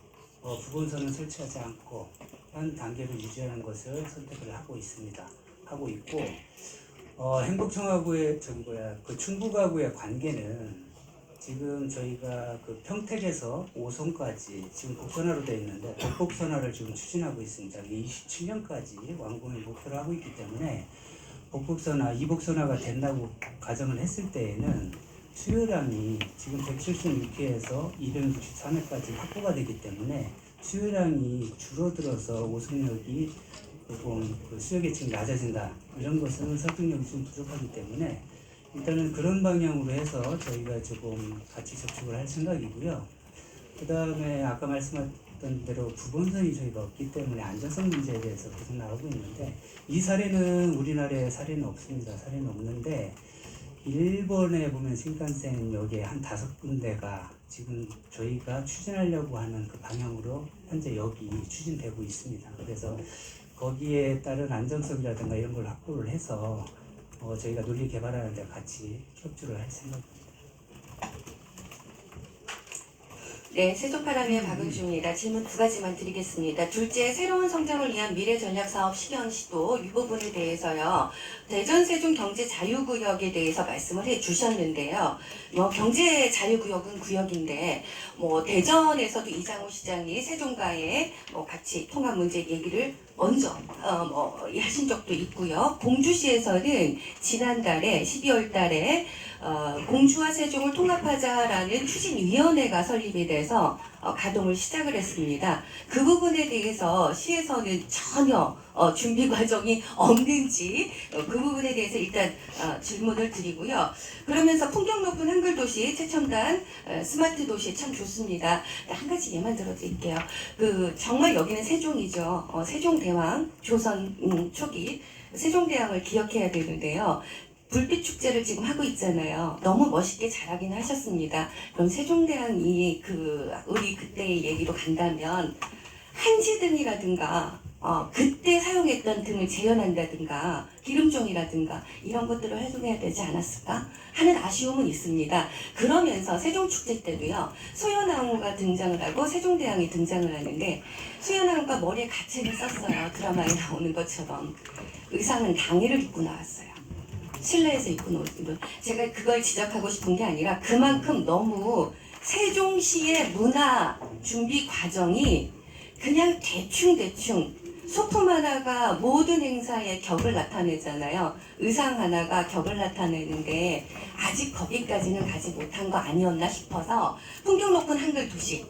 부분선을 설치하지 않고 현 단계로 유지하는 것을 선택을 하고 있습니다. 하고 있고 행복청하고의 그 충북하고의 관계는 지금 저희가 그 평택에서 오송까지 지금 복선화로 되어 있는데 복선화를 지금 추진하고 있습니다. 27년까지 완공을 목표로 하고 있기 때문에 복선화, 이복선화가 된다고 가정을 했을 때에는 수요량이 지금 176회에서 263회까지 확보가 되기 때문에 수요량이 줄어들어서 오송역이 조금 그 수요 계층이 낮아진다 이런 것은 설득력이 좀 부족하기 때문에 일단은 그런 방향으로 해서 저희가 조금 같이 접촉을 할 생각이고요. 그 다음에 아까 말씀하셨던 대로 부본선이 저희가 없기 때문에 안전성 문제에 대해서 계속 나오고 있는데 이 사례는 우리나라에 사례는 없습니다. 사례는 없는데 일본에 보면 신칸센역에 한 5군데가 지금 저희가 추진하려고 하는 그 방향으로 현재 역이 추진되고 있습니다. 그래서 거기에 따른 안정성이라든가 이런 걸 확보를 해서 저희가 논리 개발하는 데 같이 협조를 할 생각입니다. 네, 세종파람의 박은주입니다. 질문 2가지만 드리겠습니다. 둘째, 새로운 성장을 위한 미래전략사업 실현 시도 이 부분에 대해서요. 대전 세종 경제자유구역에 대해서 말씀을 해주셨는데요. 경제 자유구역은 구역인데 대전에서도 이장우 시장이 세종과의 같이 통합 문제 얘기를 먼저 하신 적도 있고요. 공주시에서는 지난달에 12월 달에 공주와 세종을 통합하자라는 추진위원회가 설립이 돼서 가동을 시작을 했습니다. 그 부분에 대해서 시에서는 전혀 준비 과정이 없는지 그 부분에 대해서 일단 질문을 드리고요. 그러면서 품격 높은 한글 도시, 최첨단 스마트 도시 참 좋습니다. 한 가지 예만 들어드릴게요. 정말 여기는 세종이죠. 세종대왕, 조선 초기 세종대왕을 기억해야 되는데요. 불빛 축제를 지금 하고 있잖아요. 너무 멋있게 잘하긴 하셨습니다. 그럼 세종대왕이 우리 그때의 얘기로 간다면 한지등이라든가 그때 사용했던 등을 재현한다든가 기름종이라든가 이런 것들을 활용해야 되지 않았을까 하는 아쉬움은 있습니다. 그러면서 세종축제 때도요. 소연왕후가 등장을 하고 세종대왕이 등장을 하는데 소연왕후가 머리에 가채를 썼어요. 드라마에 나오는 것처럼. 의상은 당일을 입고 나왔어요. 실내에서 입고 노는. 제가 그걸 지적하고 싶은 게 아니라 그만큼 너무 세종시의 문화 준비 과정이 그냥 대충 소품 하나가 모든 행사의 격을 나타내잖아요. 의상 하나가 격을 나타내는데 아직 거기까지는 가지 못한 거 아니었나 싶어서 품격 높은 한글 도시,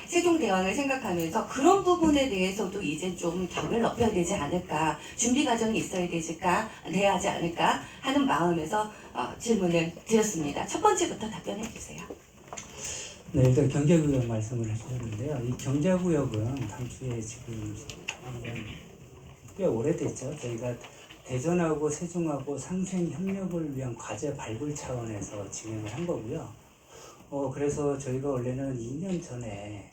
세종대왕을 생각하면서 그런 부분에 대해서도 이제 좀 격을 높여야 되지 않을까, 준비 과정이 있어야 돼야 하지 않을까 하는 마음에서 질문을 드렸습니다. 첫 번째부터 답변해 주세요. 네, 일단 경제구역 말씀을 해주셨는데요. 이 경제구역은 당초에 지금 꽤 오래됐죠. 저희가 대전하고 세종하고 상생 협력을 위한 과제 발굴 차원에서 진행을 한 거고요. 그래서 저희가 원래는 2년 전에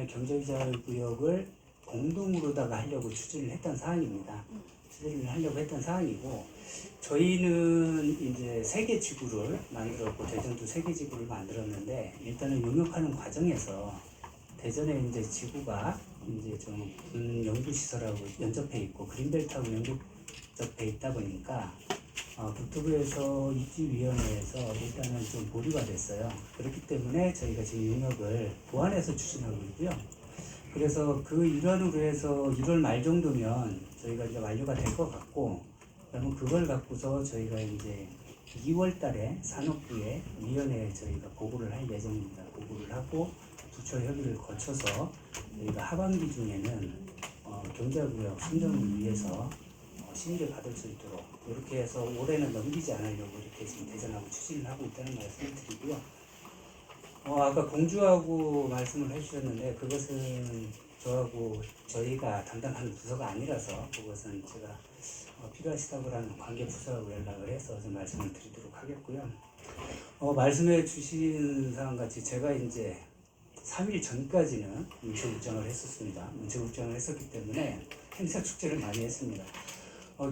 경제자유구역을 공동으로다가 하려고 추진을 했던 사안입니다. 추진을 하려고 했던 사안이고, 저희는 이제 3개 지구를 만들었고, 대전도 3개 지구를 만들었는데, 일단은 용역하는 과정에서 대전에 이제 지구가 이제 좀 연구시설하고 연접해 있고, 그린벨트하고 연접해 있다 보니까, 국토부에서 입지위원회에서 일단은 좀 보류가 됐어요. 그렇기 때문에 저희가 지금 용역을 보완해서 추진하고 있고요. 그래서 그 일환으로 해서 1월 말 정도면 저희가 이제 완료가 될 것 같고, 그러면 그걸 갖고서 저희가 이제 2월 달에 산업부에 위원회에 저희가 보고를 할 예정입니다. 보고를 하고 부처 협의를 거쳐서 저희가 하반기 중에는 경제구역 선정을 위해서 심의를 받을 수 있도록 이렇게 해서 올해는 넘기지 않으려고 이렇게 지금 대전하고 추진을 하고 있다는 말씀을 드리고요. 아까 공주하고 말씀을 해주셨는데 그것은 저하고 저희가 담당하는 부서가 아니라서 그것은 제가 필요하시다고 하는 관계 부서하고 연락을 해서 좀 말씀을 드리도록 하겠고요. 말씀해 주신 사항 같이 제가 이제 3일 전까지는 문체국장을 했었습니다. 문체국장을 했었기 때문에 행사 축제를 많이 했습니다.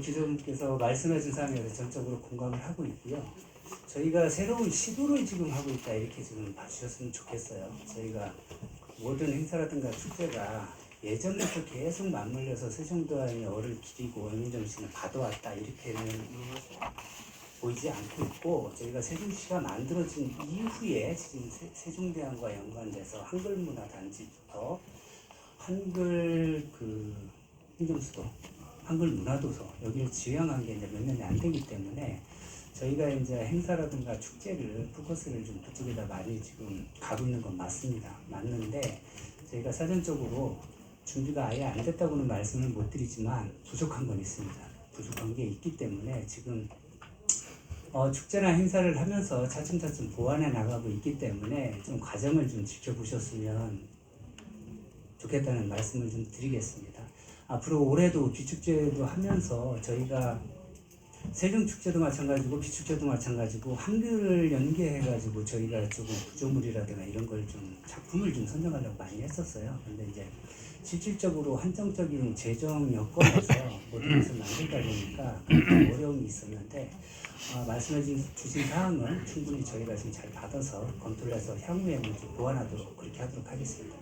기자분께서 말씀해 준 사항에 대해서 전적으로 공감을 하고 있고요. 저희가 새로운 시도를 지금 하고 있다 이렇게 지금 봐주셨으면 좋겠어요. 저희가 모든 행사라든가 축제가 예전부터 계속 맞물려서 세종대왕의 얼을 기리고 어민정신을 받아왔다 이렇게는 보이지 않고 있고, 저희가 세종시가 만들어진 이후에 지금 세종대왕과 연관돼서 한글 문화 단지부터 한글 행정수도, 한글 문화도서 여기를 지향한 게 이제 몇 년이 안 되기 때문에 저희가 이제 행사라든가 축제를 포커스를 좀 그쪽에다 많이 지금 가고 있는 건 맞습니다. 맞는데 저희가 사전적으로 준비가 아예 안 됐다고는 말씀을 못 드리지만 부족한 건 있습니다. 부족한 게 있기 때문에 지금 축제나 행사를 하면서 차츰차츰 보완해 나가고 있기 때문에 좀 과정을 좀 지켜보셨으면 좋겠다는 말씀을 좀 드리겠습니다. 앞으로 올해도 비축제도 하면서 저희가 세종축제도 마찬가지고 비축제도 마찬가지고 한글을 연계해가지고 저희가 조금 구조물이라든가 이런 걸 좀 작품을 좀 선정하려고 많이 했었어요. 근데 이제 실질적으로 한정적인 재정 여건에서 모든 것을 만들다 보니까 어려움이 있었는데 말씀해 주신 사항은 충분히 저희가 지금 잘 받아서 검토를 해서 향후에는 좀 보완하도록 그렇게 하도록 하겠습니다.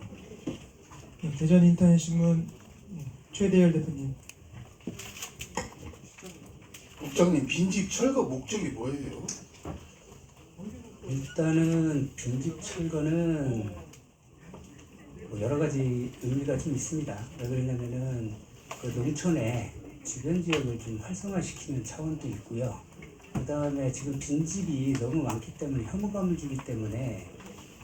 대전 인터넷신문 최대열 대표님. 국장님, 빈집 철거 목적이 뭐예요? 일단은 빈집 철거는 여러 가지 의미가 좀 있습니다. 왜 그러냐면은 그 농촌의 주변 지역을 좀 활성화시키는 차원도 있고요. 그 다음에 지금 빈집이 너무 많기 때문에 혐오감을 주기 때문에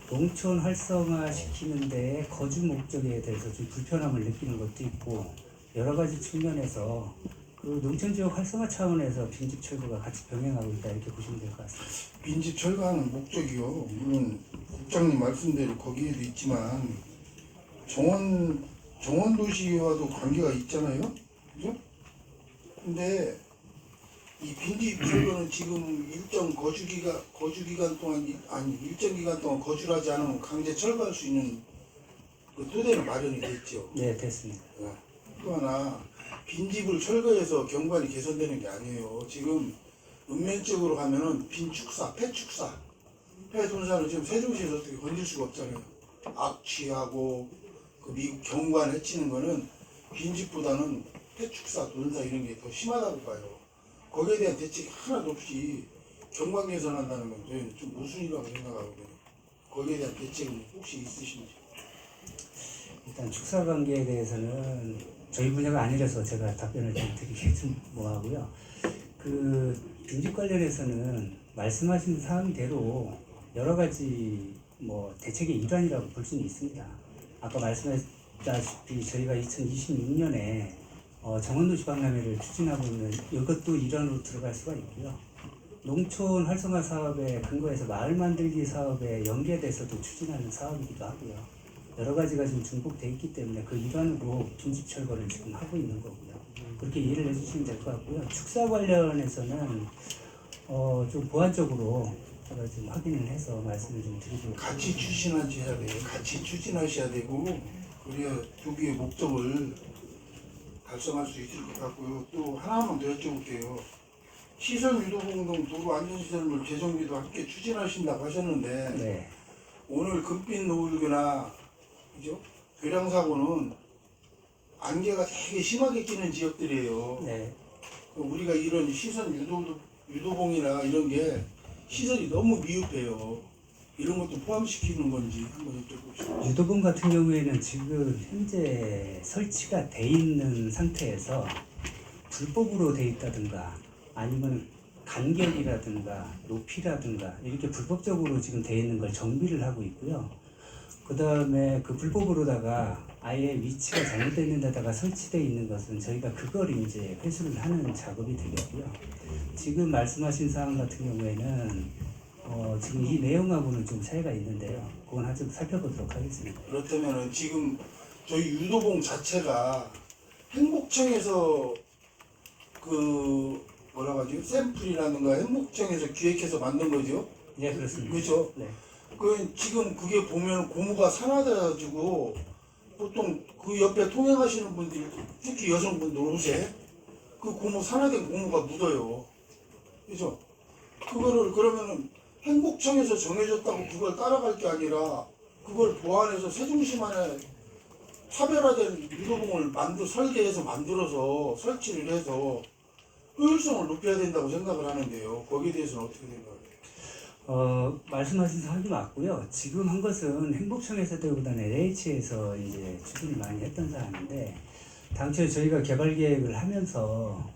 농촌 활성화시키는 데에 거주 목적에 대해서 좀 불편함을 느끼는 것도 있고, 여러 가지 측면에서 그 농촌 지역 활성화 차원에서 빈집 철거가 같이 병행하고 있다 이렇게 보시면 될 것 같습니다. 빈집 철거하는 목적이요. 물론 국장님 말씀대로 거기에도 있지만 정원 도시와도 관계가 있잖아요. 그죠? 근데 이 빈집 철거는 지금 일정 거주기간 동안 일정 기간 동안 거주를 하지 않으면 강제 철거할 수 있는 그 토대는 마련이 됐죠. 네, 됐습니다. 또 하나 빈집을 철거해서 경관이 개선되는 게 아니에요. 지금 읍면적으로 가면은 빈축사, 폐축사, 폐둔사는 지금 세종시에서 어떻게 건질 수가 없잖아요. 악취하고 그 미국 경관 해치는 거는 빈집보다는 폐축사, 돈사 이런 게 더 심하다고 봐요. 거기에 대한 대책이 하나도 없이 경관 개선한다는 건 저희는 좀 모순이라고 생각하거든요. 거기에 대한 대책은 혹시 있으신지? 일단 축사 관계에 대해서는 저희 분야가 아니라서 제가 답변을 좀 드리기 좀 뭐하고요. 그 빈집 관련해서는 말씀하신 사항대로 여러 가지 뭐 대책의 일환이라고 볼 수는 있습니다. 아까 말씀하셨다시피 저희가 2026년에 정원도시 박람회를 추진하고 있는 이것도 일환으로 들어갈 수가 있고요. 농촌 활성화 사업에 근거해서 마을 만들기 사업에 연계돼서도 추진하는 사업이기도 하고요. 여러 가지가 지금 중복돼 있기 때문에 그 일환으로 빈집 철거를 지금 하고 있는 거고요. 그렇게 이해를 해주시면 될 것 같고요. 축사 관련해서는 좀 보완적으로 제가 좀 확인을 해서 말씀을 좀 드리도록 같이 추진하셔야 돼요. 같이 추진하셔야 되고 그래야 두 개의 목적을 달성할 수 있을 것 같고요. 또 하나만 더 여쭤볼게요. 시설 유도공동 도로 안전시설물 재정비도 함께 추진하신다고 하셨는데 네. 오늘 금빛 노을교나 그죠? 교량사고는 안개가 되게 심하게 끼는 지역들이에요. 네. 우리가 이런 시선 유도봉이나 이런 게 시설이 너무 미흡해요. 이런 것도 포함시키는 건지 한번 여쭤보시죠. 유도봉 같은 경우에는 지금 현재 설치가 돼 있는 상태에서 불법으로 돼 있다든가 아니면 간격이라든가 높이라든가 이렇게 불법적으로 지금 돼 있는 걸 정비를 하고 있고요. 그 다음에 그 불법으로다가 아예 위치가 잘못되어 있는 데다가 설치되어 있는 것은 저희가 그걸 이제 회수를 하는 작업이 되겠고요. 지금 말씀하신 사항 같은 경우에는 지금 이 내용하고는 좀 차이가 있는데요. 그건 아주 살펴보도록 하겠습니다. 그렇다면 지금 저희 유도봉 자체가 행복청에서 그 뭐라고 하죠? 샘플이라든가 행복청에서 기획해서 만든 거죠? 네, 그렇습니다. 그렇죠? 네. 그 지금 그게 보면 고무가 산화돼가지고 보통 그 옆에 통행하시는 분들 특히 여성분들 옷에 그 고무 산화된 고무가 묻어요. 그죠? 그거를 그러면은 행복청에서 정해졌다고 그걸 따라갈 게 아니라 그걸 보완해서 세종시 안에 차별화된 유도봉을 설계해서 만들어서 설치를 해서 효율성을 높여야 된다고 생각을 하는데요. 거기에 대해서는 어떻게 생각하세요? 말씀하신 사항이 맞고요. 지금 한 것은 행복청에서 때보다는 LH에서 이제 추진을 많이 했던 사항인데 당초에 저희가 개발 계획을 하면서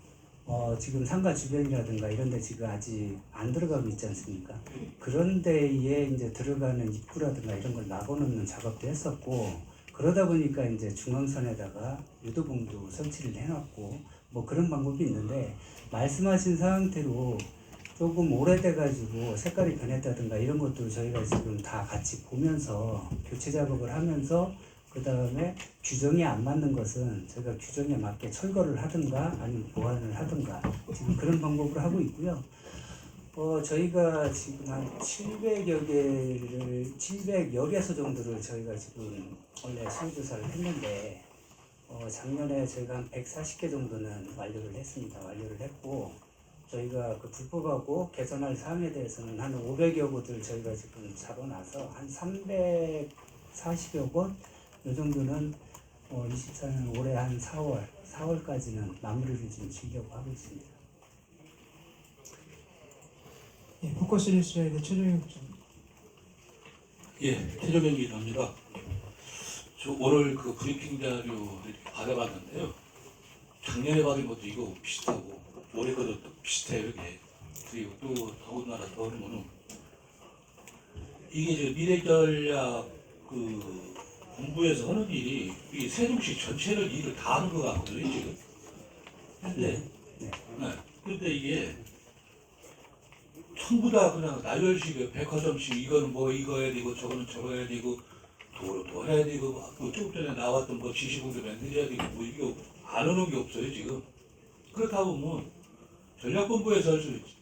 지금 상가 주변이라든가 이런 데 지금 아직 안 들어가고 있지 않습니까? 그런 데에 이제 들어가는 입구라든가 이런 걸 막아놓는 작업도 했었고 그러다 보니까 이제 중앙선에다가 유도봉도 설치를 해놨고 뭐 그런 방법이 있는데 말씀하신 상태로 조금 오래돼가지고 색깔이 변했다든가 이런 것도 저희가 지금 다 같이 보면서 교체 작업을 하면서 그 다음에 규정에 안 맞는 것은 저희가 규정에 맞게 철거를 하든가 아니면 보완을 하든가 지금 그런 방법을 하고 있고요. 저희가 지금 한 700여 개를 700여 개소 정도를 저희가 지금 원래 수요조사를 했는데 작년에 저희가 한 140개 정도는 완료를 했습니다. 완료를 했고 저희가 그 불법하고 개선할 사항에 대해서는 한 500여 곳을 저희가 지금 잡아놔서 한 340여 곳 이 정도는 24년 올해 한 4월까지는 마무리를 좀 지으려고 하고 있습니다. 예, 포커스 뉴스의 최종현 국장. 예, 최종현 기자입니다. 저 오늘 그 브리핑 자료 이렇게 받아봤는데요. 작년에 받은 것도 이거 비슷하고 올해 것도 비슷해요. 이게. 그리고 또 더군다나 더 그러면은 이게 이제 미래전략 그 공부에서 하는 일이 이 세종시 전체를 일을 다 하는 것 같거든요 지금. 근데 근데 이게 전부 다 그냥 나열식 백화점식 이거는 뭐 이거 해야 되고 저거는 저거 해야 되고 도로도 해야 되고 뭐 조금 전에 나왔던 뭐 지시공도 만들어야 되고 뭐 이거 안 오는 게 없어요 지금. 그렇다 보면 전략본부에서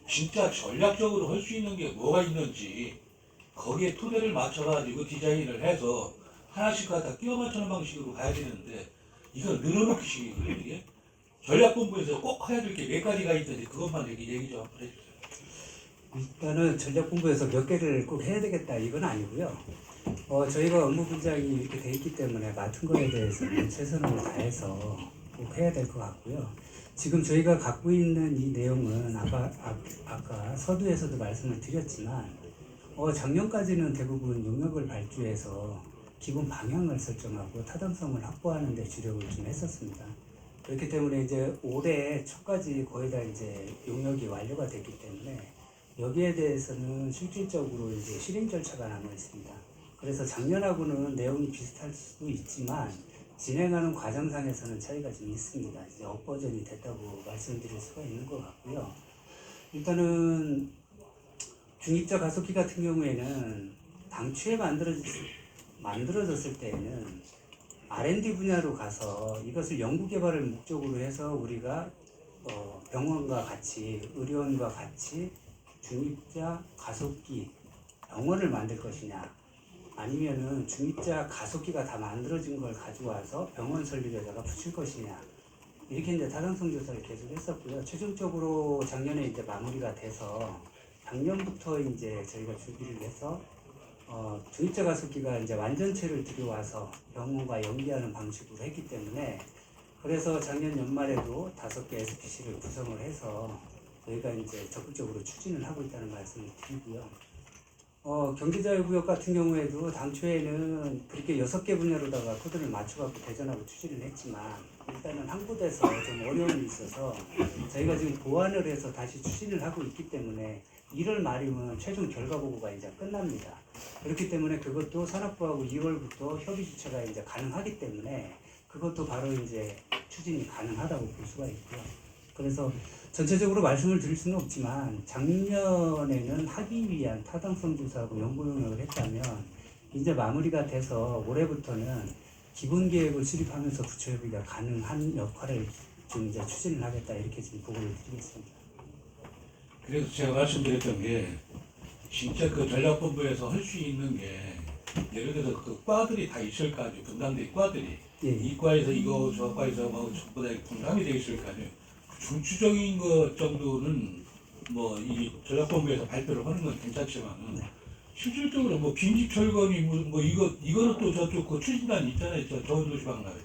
진짜 전략적으로 할 수 있는 게 뭐가 있는지 거기에 토대를 맞춰가지고 디자인을 해서 하나씩 다 끼워 맞추는 방식으로 가야 되는데 이건 늘어놓기 식이거든요 이게. 전략본부에서 꼭 해야 될 게 몇 가지가 있는데 그것만 얘기 좀 한번 해주세요. 일단은 전략본부에서 몇 개를 꼭 해야 되겠다 이건 아니고요. 저희가 업무 분장이 이렇게 돼 있기 때문에 맡은 거에 대해서는 최선을 다해서 꼭 해야 될 것 같고요. 지금 저희가 갖고 있는 이 내용은 아까 서두에서도 말씀을 드렸지만 작년까지는 대부분 용역을 발주해서 기본 방향을 설정하고 타당성을 확보하는 데 주력을 좀 했었습니다. 그렇기 때문에 이제 올해 초까지 거의 다 이제 용역이 완료가 됐기 때문에 여기에 대해서는 실질적으로 이제 실행 절차가 남아 있습니다. 그래서 작년하고는 내용이 비슷할 수도 있지만 진행하는 과정상에서는 차이가 좀 있습니다. 이제 업버전이 됐다고 말씀드릴 수가 있는 것 같고요. 일단은 중입자 가속기 같은 경우에는 당초에 만들어진 만들어졌을 때에는 R&D 분야로 가서 이것을 연구개발을 목적으로 해서 우리가 병원과 같이 의료원과 같이 중입자 가속기 병원을 만들 것이냐, 아니면은 중입자 가속기가 다 만들어진 걸 가지고 와서 병원 설립에다가 붙일 것이냐, 이렇게 이제 타당성 조사를 계속 했었고요. 최종적으로 작년에 이제 마무리가 돼서 작년부터 이제 저희가 준비를 해서 중입자 가속기가 이제 완전체를 들여와서 병원과 연계하는 방식으로 했기 때문에, 그래서 작년 연말에도 5개 SPC를 구성을 해서 저희가 이제 적극적으로 추진을 하고 있다는 말씀을 드리고요. 경제자유구역 같은 경우에도 당초에는 그렇게 6개 분야로다가 코드를 맞춰갖고 대전하고 추진을 했지만, 일단은 항구돼서 좀 어려움이 있어서 저희가 지금 보완을 해서 다시 추진을 하고 있기 때문에 1월 말이면 최종 결과 보고가 이제 끝납니다. 그렇기 때문에 그것도 산업부하고 2월부터 협의 주체가 이제 가능하기 때문에 그것도 바로 이제 추진이 가능하다고 볼 수가 있고요. 그래서 전체적으로 말씀을 드릴 수는 없지만 작년에는 하기 위한 타당성 조사하고 연구 용역을 했다면, 이제 마무리가 돼서 올해부터는 기본 계획을 수립하면서 부처협의가 가능한 역할을 좀 이제 추진을 하겠다, 이렇게 지금 보고를 드리겠습니다. 그래서 제가 말씀드렸던 게 진짜 그 전략본부에서 할 수 있는 게, 예를 들어서 그 과들이 다 있을 거 아니에요. 분담된 과들이. 예. 이 과에서 이거, 저 과에서 뭐 전부 다 분담이 되어 있을 거 아니에요. 중추적인 것 정도는 뭐 이 전략본부에서 발표를 하는 건 괜찮지만, 실질적으로 뭐 빈집철거니 뭐 이거는 또 저쪽 그 추진단이 있잖아요. 저 저도시방라에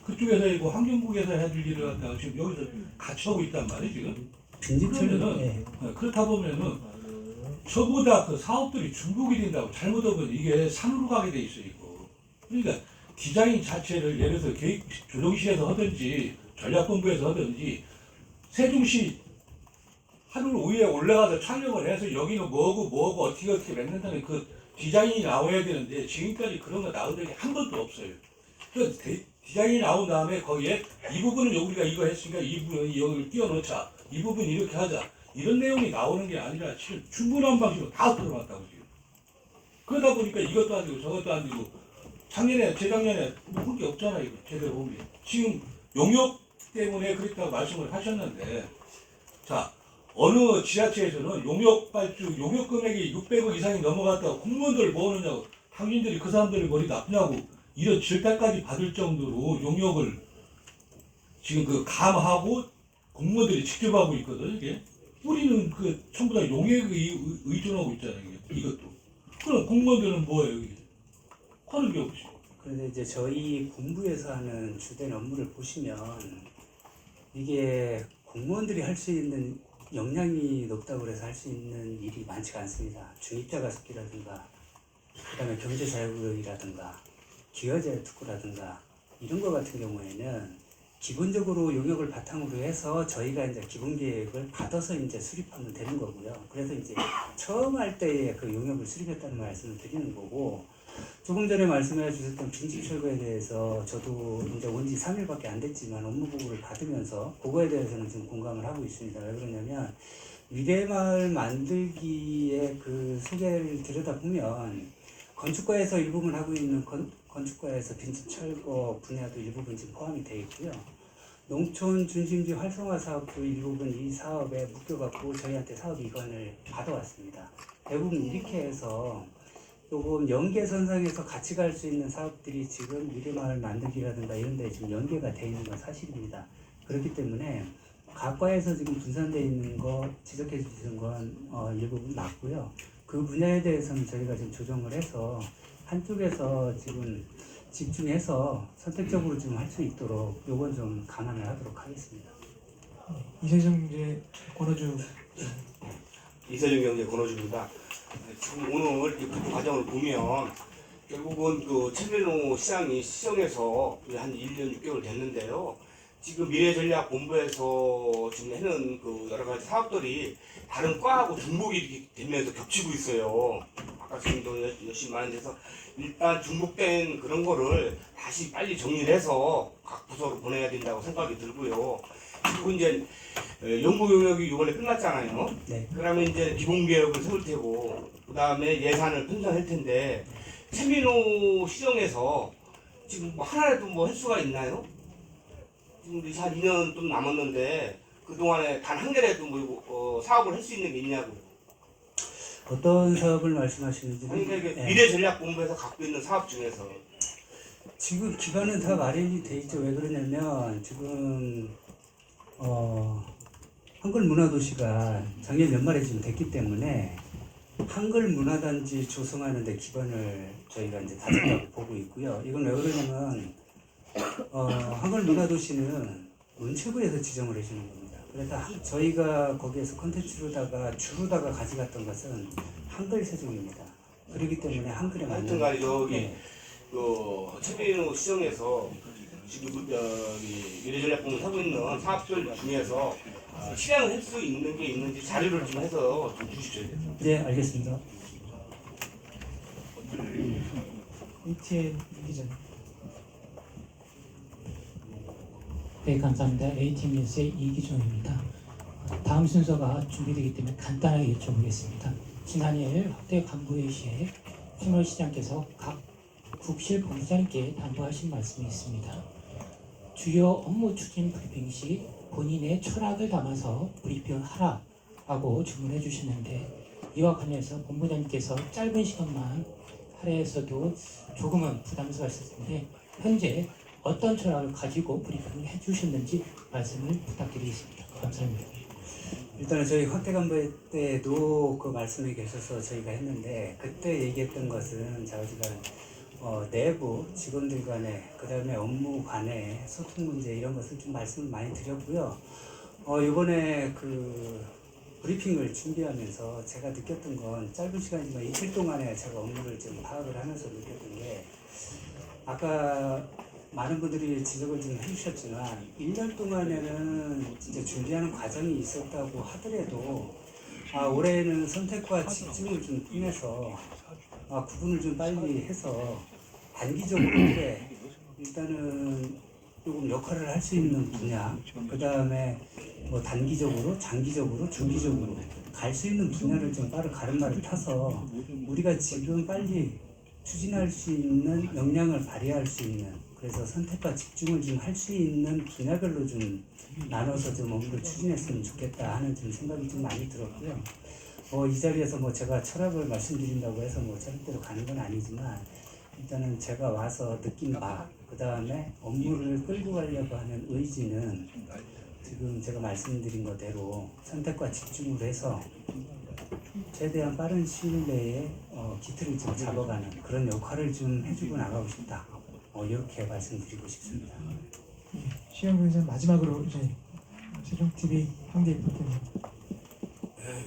그쪽에서 이거 환경국에서 해줄 일을 갖다가 지금 여기서 같이 하고 있단 말이에요 지금. 그러면은 그렇다 보면은 저보다 그 사업들이 중복이 된다고 잘못하면 이게 산으로 가게 돼 있어 있고. 그러니까 디자인 자체를 예를 들어서 계획 조정실에서 하든지 전략본부에서 하든지 세종시 하루 위에 올라가서 촬영을 해서 여기는 뭐고 어떻게 맺는다는 그 디자인이 나와야 되는데, 지금까지 그런 거 나온 적이 한 번도 없어요. 그 디자인이 나온 다음에 거기에 이 부분은 우리가 이거 했으니까 이 부분은 여기를 끼워넣자, 이 부분 이렇게 하자, 이런 내용이 나오는 게 아니라 지금 충분한 방식으로 다 들어왔다고 지금. 그러다 보니까 이것도 안 되고 저것도 안 되고, 작년에 재작년에 뭐 할 게 없잖아요. 이거 제대로 본 게. 지금 용역 때문에 그랬다고 말씀을 하셨는데, 자, 어느 지자체에서는 용역 금액이 600억 이상이 넘어갔다고 공무원들 뭐 하느냐고, 당신들이 그 사람들이 머리 나쁘냐고 이런 질타까지 받을 정도로 용역을 지금 그 감하고 공무원들이 직접 하고 있거든. 이게 우리는 그 전부 다 용역에 의존하고 있잖아요. 이것도. 그럼 공무원들은 뭐예요? 이게 하는 게 없지. 그런데 이제 저희 본부에서 하는 주된 업무를 보시면, 이게 공무원들이 할 수 있는 역량이 높다고 해서 할 수 있는 일이 많지가 않습니다. 중입자 가속기라든가, 그 다음에 경제자유구역이라든가, 기여제 특구라든가, 이런 거 같은 경우에는 기본적으로 용역을 바탕으로 해서 저희가 이제 기본 계획을 받아서 이제 수립하면 되는 거고요. 그래서 이제 처음 할 때에 그 용역을 수립했다는 말씀을 드리는 거고, 조금 전에 말씀해 주셨던 빈집철거에 대해서 저도 이제 온 지 3일밖에 안 됐지만 업무 보고를 받으면서 그거에 대해서는 지금 공감을 하고 있습니다. 왜 그러냐면, 미래마을 만들기에 그 소개를 들여다보면 건축과에서 일부분 하고 있는 건축과에서 빈집철거 분야도 일부분 지금 포함이 되어 있고요. 농촌 중심지 활성화 사업도 일부분 이 사업에 묶여갖고 저희한테 사업 이관을 받아왔습니다. 대부분 이렇게 해서 조금 연계선상에서 같이 갈 수 있는 사업들이 지금 미래마을 만들기라든가 이런 데 지금 연계가 되어 있는 건 사실입니다. 그렇기 때문에 각 과에서 지금 분산되어 있는 거 지적해 주시는 건 일부분 맞고요. 그 분야에 대해서는 저희가 지금 조정을 해서 한쪽에서 지금 집중해서 선택적으로 좀 할 수 있도록 요건 좀 감안을 하도록 하겠습니다. 이세정 이제 권호주. 이세정 경제 권호주입니다. 지금 오늘 이 과정을 보면 결국은 그 칠밀농 시장이 시정해서 한 1년 6개월 됐는데요. 지금 미래전략본부에서 지금 해는 그 여러 가지 사업들이 다른 과하고 중복이 이렇게 되면서 겹치고 있어요. 아까 지금도 열심히 말한 데서 일단 중복된 그런 거를 다시 빨리 정리를 해서 각 부서로 보내야 된다고 생각이 들고요. 그리고 이제 연구 용역이 이번에 끝났잖아요. 네. 그러면 이제 기본 계획을 세울 테고, 그 다음에 예산을 편성할 텐데, 최민호 시정에서 지금 뭐 하나라도 뭐 횟수가 있나요? 지금 이제 한 2년 좀 남았는데 그 동안에 단 한 개라도 뭐 사업을 할 수 있는 게 있냐고. 어떤 사업을 말씀하시는지. 그러니까 이게 네. 미래전략본부에서 갖고 있는 사업 중에서. 지금 기반은 다 마련이 돼 있죠. 왜 그러냐면 지금 한글 문화도시가 작년 연말에 지금 됐기 때문에 한글 문화단지 조성하는 데 기반을 저희가 이제 다졌다고 보고 있고요. 이건 왜 그러냐면 한글 문화도시는 문체부에서 지정을 해주는 겁니다. 그래서 저희가 거기에서 콘텐츠로다가 주로다가 가져갔던 것은 한글 세종입니다. 그렇기 때문에 한글에 맞는. 하여튼간 여기 네. 그 최민호 시정에서 지금 미래전략본부 하고 있는 사업들 중에서 실행을 할 수 있는 게 있는지 자료를 좀 해서 좀 주십시오. 네, 알겠습니다. ATN 기자님. 네, 감사합니다. ATN 뉴스의 이기종입니다. 다음 순서가 준비되기 때문에 간단하게 여쭤보겠습니다. 지난일 확대 간부회 시에 최민호 시장께서 각 국실 본부장께 당부하신 말씀이 있습니다. 주요 업무 추진 브리핑 시 본인의 철학을 담아서 브리핑을 하라고 주문해 주셨는데 이와 관련해서 본부장님께서 짧은 시간만 하려해서도 조금은 부담스러웠을 텐데 현재 어떤 철학을 가지고 브리핑을 해주셨는지 말씀을 부탁드리겠습니다. 감사합니다. 일단은 저희 확대간부회 때도 그 말씀에 계셔서 저희가 했는데 그때 얘기했던 것은 저희가 내부 직원들 간에 그 다음에 업무 간에 소통 문제 이런 것을 좀 말씀을 많이 드렸고요. 이번에 그 브리핑을 준비하면서 제가 느꼈던 건 짧은 시간이지만 이틀 동안에 제가 업무를 좀 파악을 하면서 느꼈던 게 아까 많은 분들이 지적을 좀 해주셨지만 1년 동안에는 진짜 준비하는 과정이 있었다고 하더라도 올해는 선택과 집중을 좀 통해서 구분을 좀 빨리 해서 단기적으로 일단은 조금 역할을 할 수 있는 분야, 그 다음에 뭐 단기적으로, 장기적으로, 중기적으로 갈 수 있는 분야를 좀 빠른 가름마를 타서 우리가 지금 빨리 추진할 수 있는 역량을 발휘할 수 있는 그래서 선택과 집중을 좀 할 수 있는 분야별로 좀 나눠서 좀 업무를 추진했으면 좋겠다 하는 좀 생각이 좀 많이 들었고요. 이 자리에서 뭐 제가 철학을 말씀드린다고 해서 뭐 절대로 가는 건 아니지만 일단은 제가 와서 느낀 바, 그 다음에 업무를 끌고 가려고 하는 의지는 지금 제가 말씀드린 거대로 선택과 집중을 해서 최대한 빠른 시일 내에 기틀을 좀 잡아가는 그런 역할을 좀 해주고 나가고 싶다. 이렇게 말씀드리고 싶습니다. 시영 기자 마지막으로 이제 세종TV 황대 리포터님. 네,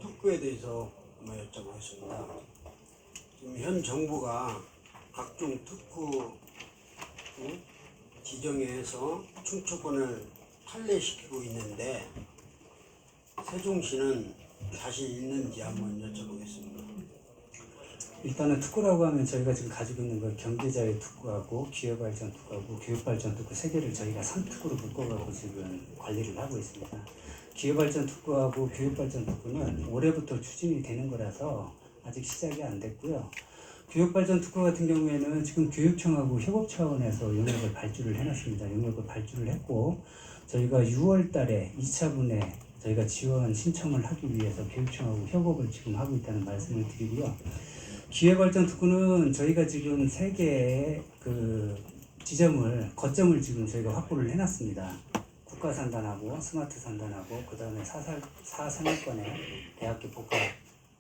특구에 대해서 한번 여쭤보겠습니다. 지금 현 정부가 각종 특구 지정해서 충초권을 탈례시키고 있는데 세종시는 사실 있는지 한번 여쭤보겠습니다. 일단은 특구라고 하면 저희가 지금 가지고 있는 거 경제자유 특구하고 기회발전 특구하고 교육발전 특구 세 개를 저희가 3특구로 묶어가고 지금 관리를 하고 있습니다. 기회발전 특구하고 교육발전 특구는 올해부터 추진이 되는 거라서 아직 시작이 안 됐고요. 교육발전 특구 같은 경우에는 지금 교육청하고 협업 차원에서 용역을 발주를 해놨습니다. 용역을 발주를 했고 저희가 6월 달에 2차분에 저희가 지원 신청을 하기 위해서 교육청하고 협업을 지금 하고 있다는 말씀을 드리고요. 기회발전 특구는 저희가 지금 3개의 그 거점을 지금 저희가 확보를 해놨습니다. 국가산단하고 스마트산단하고 그 다음에 4상위권의 대학교 복합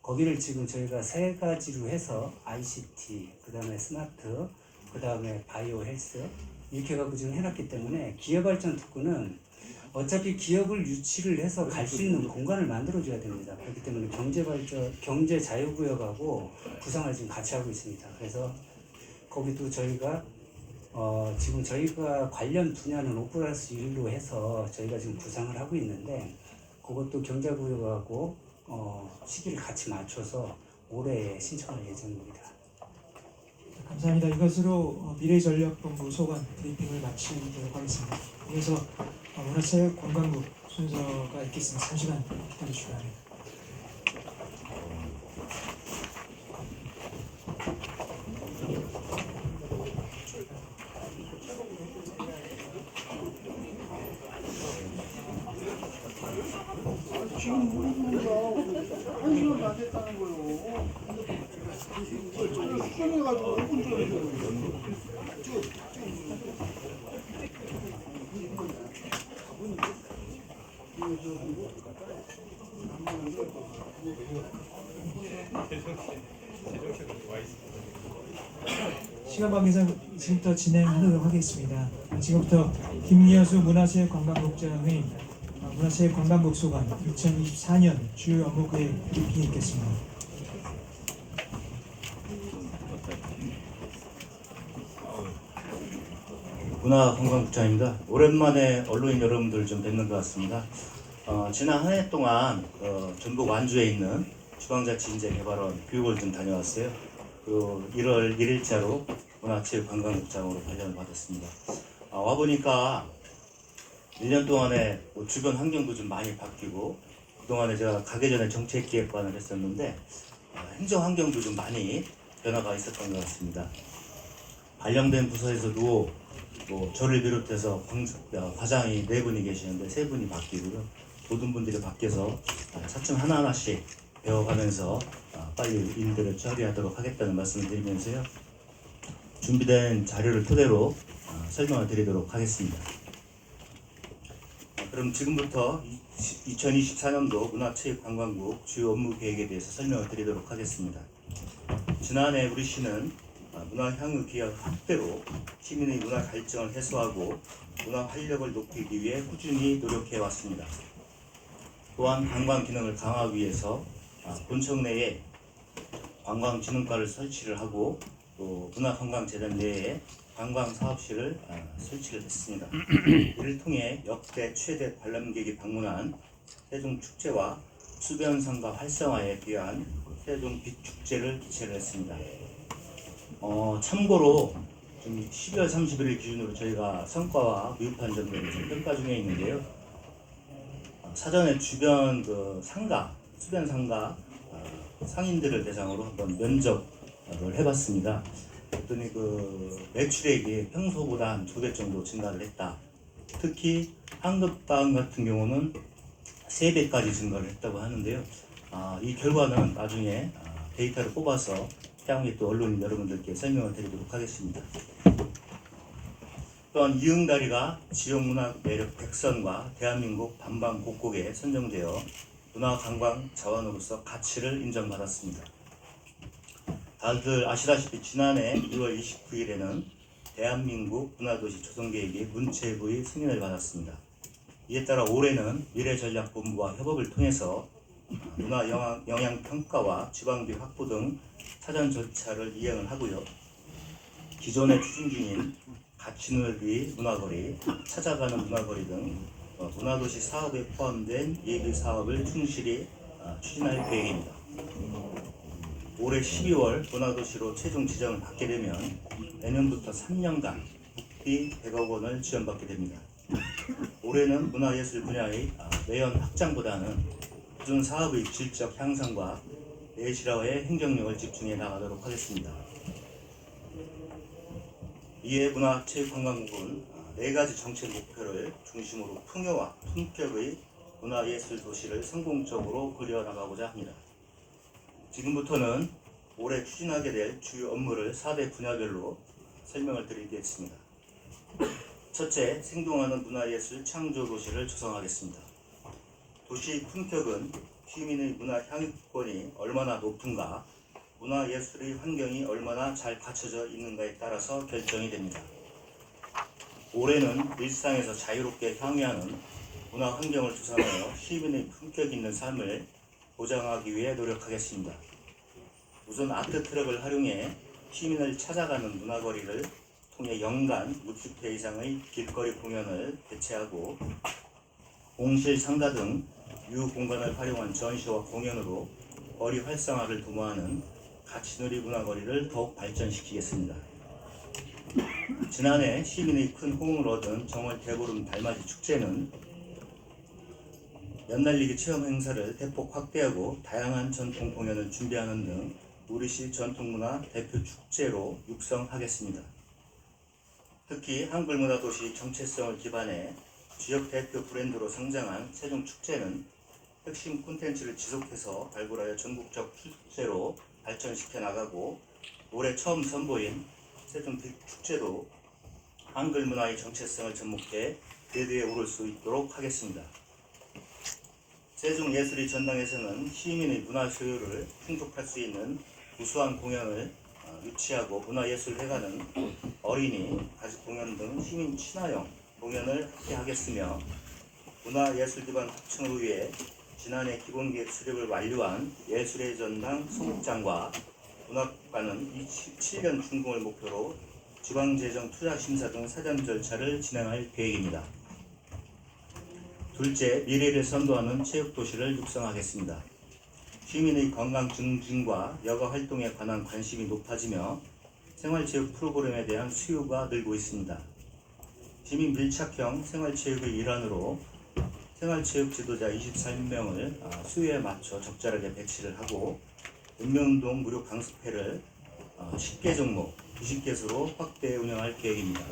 거기를 지금 저희가 3가지로 해서 ICT, 그 다음에 스마트, 그 다음에 바이오 헬스 이렇게 해갖고 지금 해놨기 때문에 기회발전 특구는 어차피 기업을 유치를 해서 갈 수 있는 공간을 만들어줘야 됩니다. 그렇기 때문에 경제 자유구역하고 구상을 지금 같이 하고 있습니다. 그래서 거기도 저희가 지금 저희가 관련 분야는 5+1로 해서 저희가 지금 구상을 하고 있는데 그것도 경제구역하고 시기를 같이 맞춰서 올해 신청할 예정입니다. 감사합니다. 이것으로 미래전략본부 소관 브리핑을 마치도록 하겠습니다. 그래서 문화체육관광부 순서가 있겠습니다. 잠시만 기다려주시기 바랍니다. 하는 거요. 이걸 수정해가지고 5분 전에 시간 관계상 지금부터 진행하도록 하겠습니다. 지금부터 김여수 문화체육관광국장의 문화체육관광국소관 2024년 주요 업무 계획 브리핑이 있겠습니다. 문화관광국장입니다. 오랜만에 언론인 여러분들 좀 뵙는 것 같습니다. 지난 한 해 동안 전북 완주에 있는 주방자치인재개발원 교육을 좀 다녀왔어요. 그 1월 1일자로 문화체육관광국장으로 발령을 받았습니다. 와보니까 1년 동안에 뭐 주변 환경도 좀 많이 바뀌고, 그동안에 제가 가기 전에 정책기획관을 했었는데 행정 환경도 좀 많이 변화가 있었던 것 같습니다. 발령된 부서에서도 뭐 저를 비롯해서 과장이 4분이 계시는데 3분이 바뀌고요. 모든 분들이 바뀌어서 차츰 하나하나씩 배워가면서 빨리 일들을 처리하도록 하겠다는 말씀을 드리면서요. 준비된 자료를 토대로 설명을 드리도록 하겠습니다. 그럼 지금부터 2024년도 문화체육관광국 주요 업무 계획에 대해서 설명을 드리도록 하겠습니다. 지난해 우리 시는 문화향유 기업 확대로 시민의 문화 갈증을 해소하고 문화 활력을 높이기 위해 꾸준히 노력해 왔습니다. 또한 관광 기능을 강화하기 위해서 본청 내에 관광진흥과를 설치를 하고 또 문화관광재단 내에 관광사업실을 설치를 했습니다. 이를 통해 역대 최대 관람객이 방문한 세종축제와 수변상가 활성화에 비한 세종 빛축제를 개최를 했습니다. 참고로 좀 12월 31일 기준으로 저희가 성과와 미흡한 점들을 좀 평가 중에 있는데요. 사전에 주변 수변 상가 상인들을 대상으로 한번 면접을 해봤습니다. 그랬더니 매출액이 평소보다 한 2배 정도 증가를 했다. 특히 한국방 같은 경우는 3배까지 증가를 했다고 하는데요. 이 결과는 나중에 데이터를 뽑아서 향후에 또 언론인 여러분들께 설명을 드리도록 하겠습니다. 또한 이응다리가 지역문화 매력 백선과 대한민국 반방 곡곡에 선정되어 문화관광 자원으로서 가치를 인정받았습니다. 다들 아시다시피 지난해 2월 29일에는 대한민국 문화도시 조성계획이 문체부의 승인을 받았습니다. 이에 따라 올해는 미래전략본부와 협업을 통해서 문화영향평가와 지방비 확보 등 사전 절차를 이행을 하고요. 기존에 추진 중인 가치넓이 문화거리, 찾아가는 문화거리 등 문화도시 사업에 포함된 예비 사업을 충실히 추진할 계획입니다. 올해 12월 문화도시로 최종 지정을 받게 되면 내년부터 3년간 국비 100억 원을 지원받게 됩니다. 올해는 문화예술 분야의 매연 확장보다는 기존 사업의 질적 향상과 내실화의 행정력을 집중해 나가도록 하겠습니다. 이에 문화체육관광국은 4가지 정책 목표를 중심으로 풍요와 품격의 문화예술 도시를 성공적으로 그려나가고자 합니다. 지금부터는 올해 추진하게 될 주요 업무를 4대 분야별로 설명을 드리겠습니다. 첫째, 생동하는 문화예술 창조 도시를 조성하겠습니다. 도시의 품격은 시민의 문화 향유권이 얼마나 높은가, 문화예술의 환경이 얼마나 잘 갖춰져 있는가에 따라서 결정이 됩니다. 올해는 일상에서 자유롭게 향유하는 문화 환경을 조성하여 시민의 품격 있는 삶을 보장하기 위해 노력하겠습니다. 우선 아트 트럭을 활용해 시민을 찾아가는 문화거리를 통해 연간 60회 이상의 길거리 공연을 개최하고 공실 상가 등 유공간을 활용한 전시와 공연으로 거리 활성화를 도모하는 가치누리 문화거리를 더욱 발전시키겠습니다. 지난해 시민의 큰 호응을 얻은 정월 대보름 달맞이 축제는 연날리기 체험 행사를 대폭 확대하고 다양한 전통 공연을 준비하는 등 우리시 전통문화 대표 축제로 육성하겠습니다. 특히 한글문화도시 정체성을 기반해 지역 대표 브랜드로 성장한 세종축제는 핵심 콘텐츠를 지속해서 발굴하여 전국적 축제로 발전시켜 나가고 올해 처음 선보인 세종 축제도 한글 문화의 정체성을 접목해 대대에 오를 수 있도록 하겠습니다. 세종예술의 전당에서는 시민의 문화 소유를 충족할 수 있는 우수한 공연을 유치하고 문화예술회관은 어린이, 가족 공연 등 시민 친화형 공연을 함께 하겠으며 문화예술 기반 확충을 위해 지난해 기본계획 수립을 완료한 예술의 전당 소극장과 문학관은 27년 준공을 목표로 지방재정 투자심사 등 사전 절차를 진행할 계획입니다. 둘째, 미래를 선도하는 체육도시를 육성하겠습니다. 시민의 건강 증진과 여가 활동에 관한 관심이 높아지며 생활체육 프로그램에 대한 수요가 늘고 있습니다. 시민 밀착형 생활체육의 일환으로 생활체육 지도자 23명을 수요에 맞춰 적절하게 배치를 하고 읍면운동 무료 강습회를 10개 종목 20개수로 확대 운영할 계획입니다.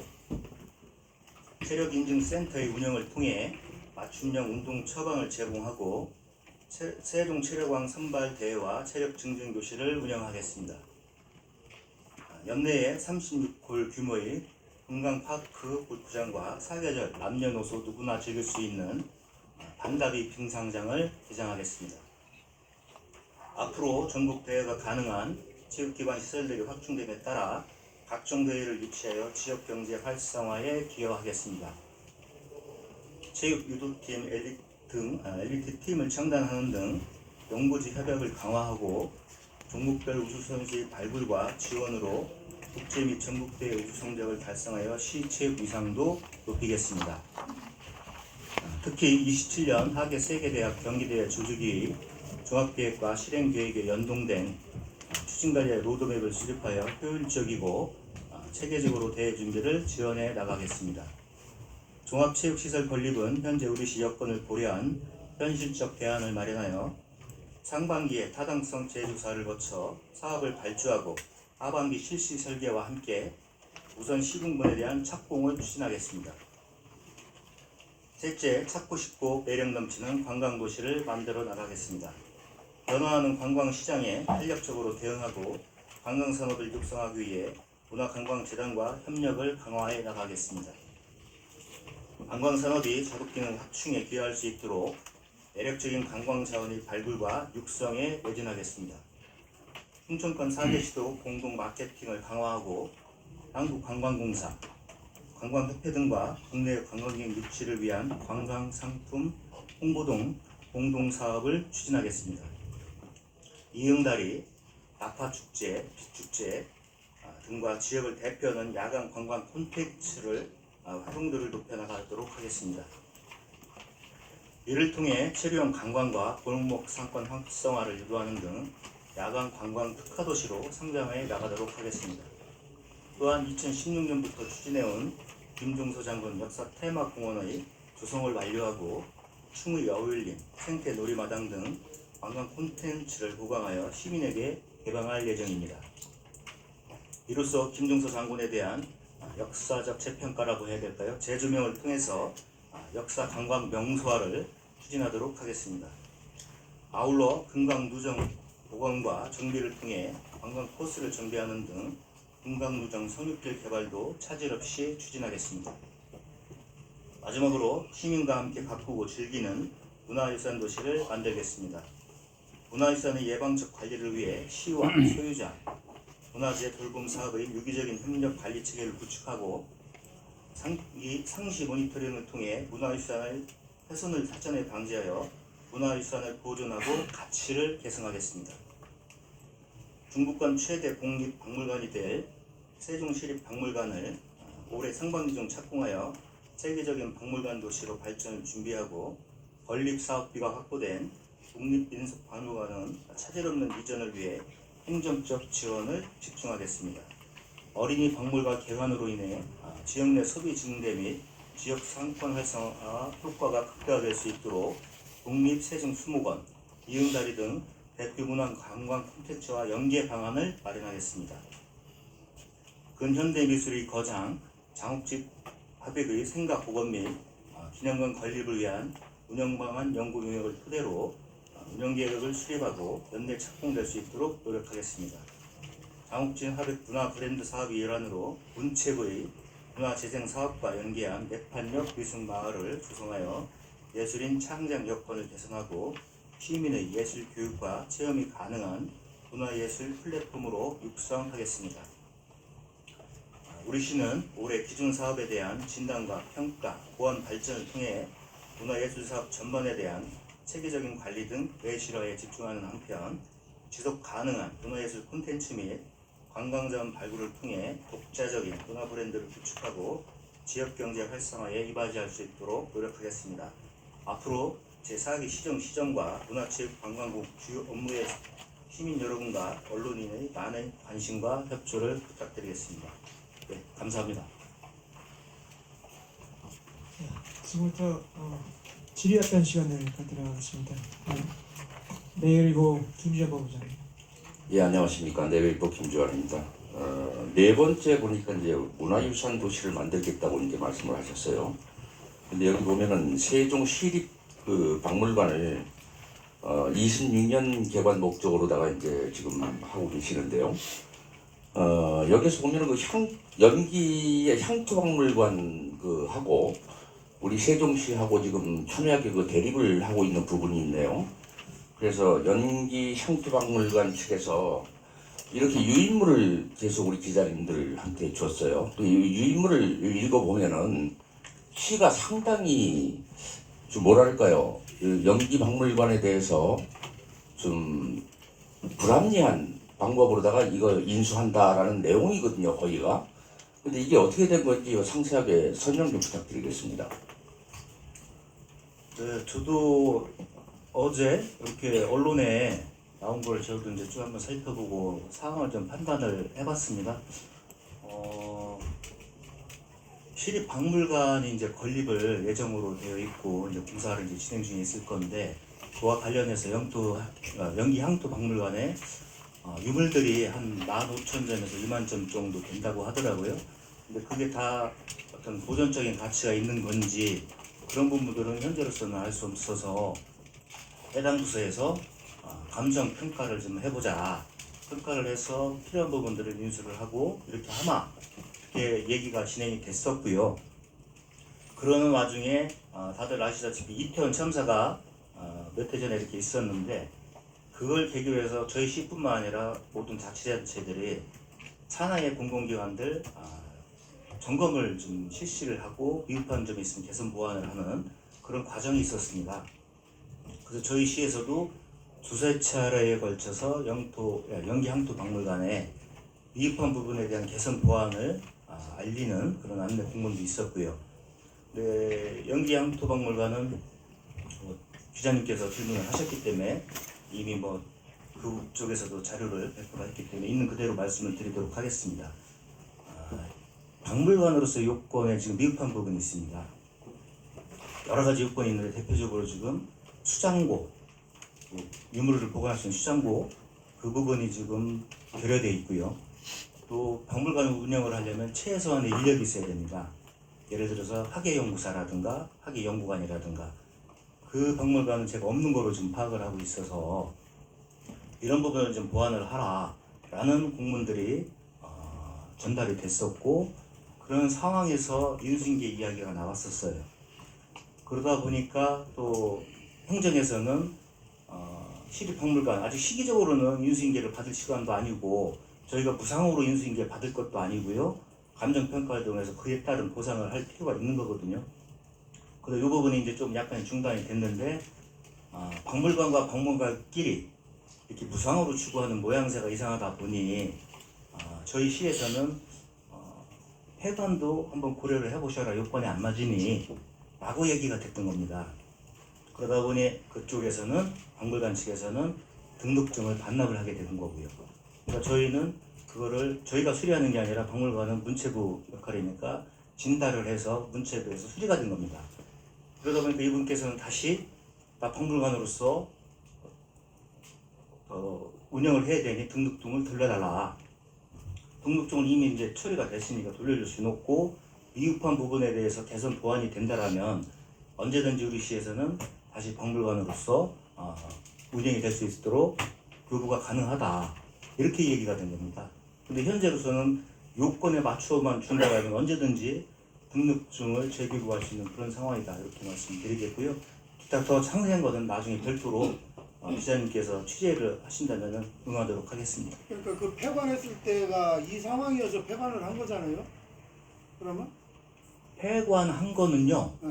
체력인증센터의 운영을 통해 맞춤형 운동 처방을 제공하고 세종 체력왕 선발 대회와 체력 증진 교실을 운영하겠습니다. 연내에 36홀 규모의 금강파크 골프장과 사계절 남녀노소 누구나 즐길 수 있는 반다비 빙상장을 개장하겠습니다. 앞으로 전국 대회가 가능한 체육 기반 시설들이 확충됨에 따라 각종 대회를 유치하여 지역 경제 활성화에 기여하겠습니다. 체육 유도팀 엘리트 팀을 창단하는 등 연구지 협약을 강화하고 종목별 우수 선수의 발굴과 지원으로 국제 및 전국대회 우수 성적을 달성하여 시 체육 위상도 높이겠습니다. 특히 27년 하계 세계대학 경기대회 조직위 종합계획과 실행계획에 연동된 추진관리의 로드맵을 수립하여 효율적이고 체계적으로 대회 준비를 지원해 나가겠습니다. 종합체육시설 건립은 현재 우리시 여건을 고려한 현실적 대안을 마련하여 상반기에 타당성 재조사를 거쳐 사업을 발주하고 하반기 실시 설계와 함께 우선 시군군에 대한 착공을 추진하겠습니다. 셋째, 찾고 싶고 매력 넘치는 관광도시를 만들어 나가겠습니다. 변화하는 관광시장에 탄력적으로 대응하고 관광산업을 육성하기 위해 문화관광재단과 협력을 강화해 나가겠습니다. 관광산업이 자국기능 확충에 기여할 수 있도록 매력적인 관광자원의 발굴과 육성에 매진하겠습니다. 충청권 4개시도 공동 마케팅을 강화하고 한국관광공사, 관광협회 등과 국내 관광객 유치를 위한 관광상품 홍보 등 공동사업을 추진하겠습니다. 이응다리, 나파축제, 빛축제 등과 지역을 대표하는 야간 관광 콘텐츠를 활용도를 높여나가도록 하겠습니다. 이를 통해 체류형 관광과 골목 상권 활성화를 유도하는 등 야간 관광 특화도시로 성장해 나가도록 하겠습니다. 또한 2016년부터 추진해온 김종서 장군 역사 테마공원의 조성을 완료하고 춤의 어울림, 생태 놀이마당 등 관광 콘텐츠를 보강하여 시민에게 개방할 예정입니다. 이로써 김종서 장군에 대한 역사적 재평가라고 해야 될까요? 재조명을 통해서 역사 관광 명소화를 추진하도록 하겠습니다. 아울러 금강누정 복원과 정비를 통해 관광 코스를 정비하는 등 금강누정 성육길 개발도 차질 없이 추진하겠습니다. 마지막으로 시민과 함께 가꾸고 즐기는 문화유산 도시를 만들겠습니다. 문화유산의 예방적 관리를 위해 시와 소유자, 문화재 돌봄 사업의 유기적인 협력 관리 체계를 구축하고 상시 모니터링을 통해 문화유산의 훼손을 사전에 방지하여 문화유산을 보존하고 가치를 계승하겠습니다. 중부권 최대 공립박물관이 될 세종시립박물관을 올해 상반기 중 착공하여 세계적인 박물관 도시로 발전을 준비하고 건립사업비가 확보된 국립민속박물관은 차질 없는 이전을 위해 행정적 지원을 집중하겠습니다. 어린이 박물관 개관으로 인해 지역 내 소비 증대 및 지역 상권 활성화 효과가 극대화될 수 있도록 국립세종수목원, 이응다리 등 대표 문화 관광 콘텐츠와 연계 방안을 마련하겠습니다. 근현대미술의 거장, 장욱집 화백의 생각 복원 및 기념관 건립을 위한 운영 방안 연구 용역을 토대로 운영 계획을 수립하고 연내 착공될 수 있도록 노력하겠습니다. 장욱진 하백 문화 브랜드 사업의 일환으로 문체부의 문화재생 사업과 연계한 내판역 미술마을을 조성하여 예술인 창작 여건을 개선하고 시민의 예술 교육과 체험이 가능한 문화예술 플랫폼으로 육성하겠습니다. 우리 시는 올해 기존 사업에 대한 진단과 평가, 보완 발전을 통해 문화예술 사업 전반에 대한 체계적인 관리 등 외실화에 집중하는 한편 지속 가능한 문화예술 콘텐츠 및 관광자원 발굴을 통해 독자적인 문화 브랜드를 구축하고 지역경제 활성화에 이바지할 수 있도록 노력하겠습니다. 앞으로 제4기 시정과 문화체육관광국 주요 업무에 시민 여러분과 언론인의 많은 관심과 협조를 부탁드리겠습니다. 네, 감사합니다. 지금부터 질의답변 시간을 갖도록 하겠습니다. 내일보 김주현 본부장님. 예, 안녕하십니까. 내일보 김주환입니다. 네 번째 보니까 이제 문화유산 도시를 만들겠다고 이제 말씀을 하셨어요. 근데 여기 보면은 세종 시립 그 박물관을 26년 개관 목적으로다가 이제 지금 하고 계시는데요. 여기서 보면은 그 연기의 향토박물관 그 하고 우리 세종시하고 지금 첨예하게 그 대립을 하고 있는 부분이 있네요. 그래서 연기 향토박물관 측에서 이렇게 유인물을 계속 우리 기자님들한테 줬어요. 그 유인물을 읽어보면은 시가 상당히 좀 뭐랄까요, 연기 박물관에 대해서 좀 불합리한 방법으로다가 이거 인수한다라는 내용이거든요, 거기가. 근데 이게 어떻게 된 건지 상세하게 설명 좀 부탁드리겠습니다. 네, 저도 어제 이렇게 언론에 나온 걸 저도 이제 쭉 한번 살펴보고 상황을 좀 판단을 해봤습니다. 시립박물관이 이제 건립을 예정으로 되어 있고 이제 공사를 이제 진행 중에 있을 건데 그와 관련해서 연기 향토 박물관에 유물들이 한 15,000점에서 2만 점 정도 된다고 하더라고요. 근데 그게 다 어떤 보존적인 가치가 있는 건지 그런 부분들은 현재로서는 알 수 없어서 해당 부서에서 감정 평가를 좀 해보자. 평가를 해서 필요한 부분들을 인수를 하고 이렇게 하마 이렇게 얘기가 진행이 됐었고요. 그러는 와중에 다들 아시다시피 이태원 참사가 몇 해 전에 이렇게 있었는데 그걸 계기로 해서 저희 시뿐만 아니라 모든 자치단체들이 산하의 공공기관들 점검을 좀 실시를 하고 미흡한 점이 있으면 개선 보완을 하는 그런 과정이 있었습니다. 그래서 저희 시에서도 두세 차례에 걸쳐서 연기 향토 박물관에 미흡한 부분에 대한 개선 보완을 알리는 그런 안내 공문도 있었고요. 네, 연기 향토 박물관은 기자님께서 질문을 하셨기 때문에 이미 그쪽에서도 자료를 배포했기 때문에 있는 그대로 말씀을 드리도록 하겠습니다. 박물관으로서 요건에 지금 미흡한 부분이 있습니다. 여러 가지 요건이 있는데 대표적으로 지금 수장고, 유물을 보관할 수 있는 수장고 그 부분이 지금 결여되어 있고요. 또 박물관을 운영을 하려면 최소한의 인력이 있어야 됩니다. 예를 들어서 학예연구사라든가 학예연구관이라든가 그 박물관은 제가 없는 거로 지금 파악을 하고 있어서 이런 부분을 좀 보완을 하라라는 공문들이 전달이 됐었고 그런 상황에서 인수인계 이야기가 나왔었어요. 그러다 보니까 또 행정에서는 시립박물관 아직 시기적으로는 인수인계를 받을 시간도 아니고 저희가 무상으로 인수인계 받을 것도 아니고요. 감정평가를 통해서 그에 따른 보상을 할 필요가 있는 거거든요. 그래서 이 부분이 이제 좀 약간 중단이 됐는데 박물관과 박물관끼리 이렇게 무상으로 추구하는 모양새가 이상하다 보니 저희 시에서는 해관도 한번 고려를 해보셔라 요건에 안 맞으니 라고 얘기가 됐던 겁니다. 그러다 보니 그쪽에서는 박물관 측에서는 등록증을 반납을 하게 되는 거고요. 그러니까 저희는 그거를 저희가 수리하는 게 아니라 박물관은 문체부 역할이니까 진단을 해서 문체부에서 수리가 된 겁니다. 그러다 보니까 이분께서는 다시 박물관으로서 운영을 해야 되니 등록증을 돌려달라. 등록증은 이미 이제 처리가 됐으니까 돌려줄 수는 없고 미흡한 부분에 대해서 개선 보완이 된다라면 언제든지 우리 시에서는 다시 박물관으로서 운영이 될 수 있도록 교부가 가능하다. 이렇게 얘기가 된 겁니다. 근데 현재로서는 요건에 맞춰만 준다면 언제든지 등록증을 재교부할 수 있는 그런 상황이다. 이렇게 말씀드리겠고요. 기타 더 상세한 것은 나중에 별도로 기자님께서 취재를 하신다면 응하도록 하겠습니다. 그러니까 그 폐관했을 때가 이 상황이어서 폐관을 한 거잖아요. 그러면? 폐관한 거는요. 네.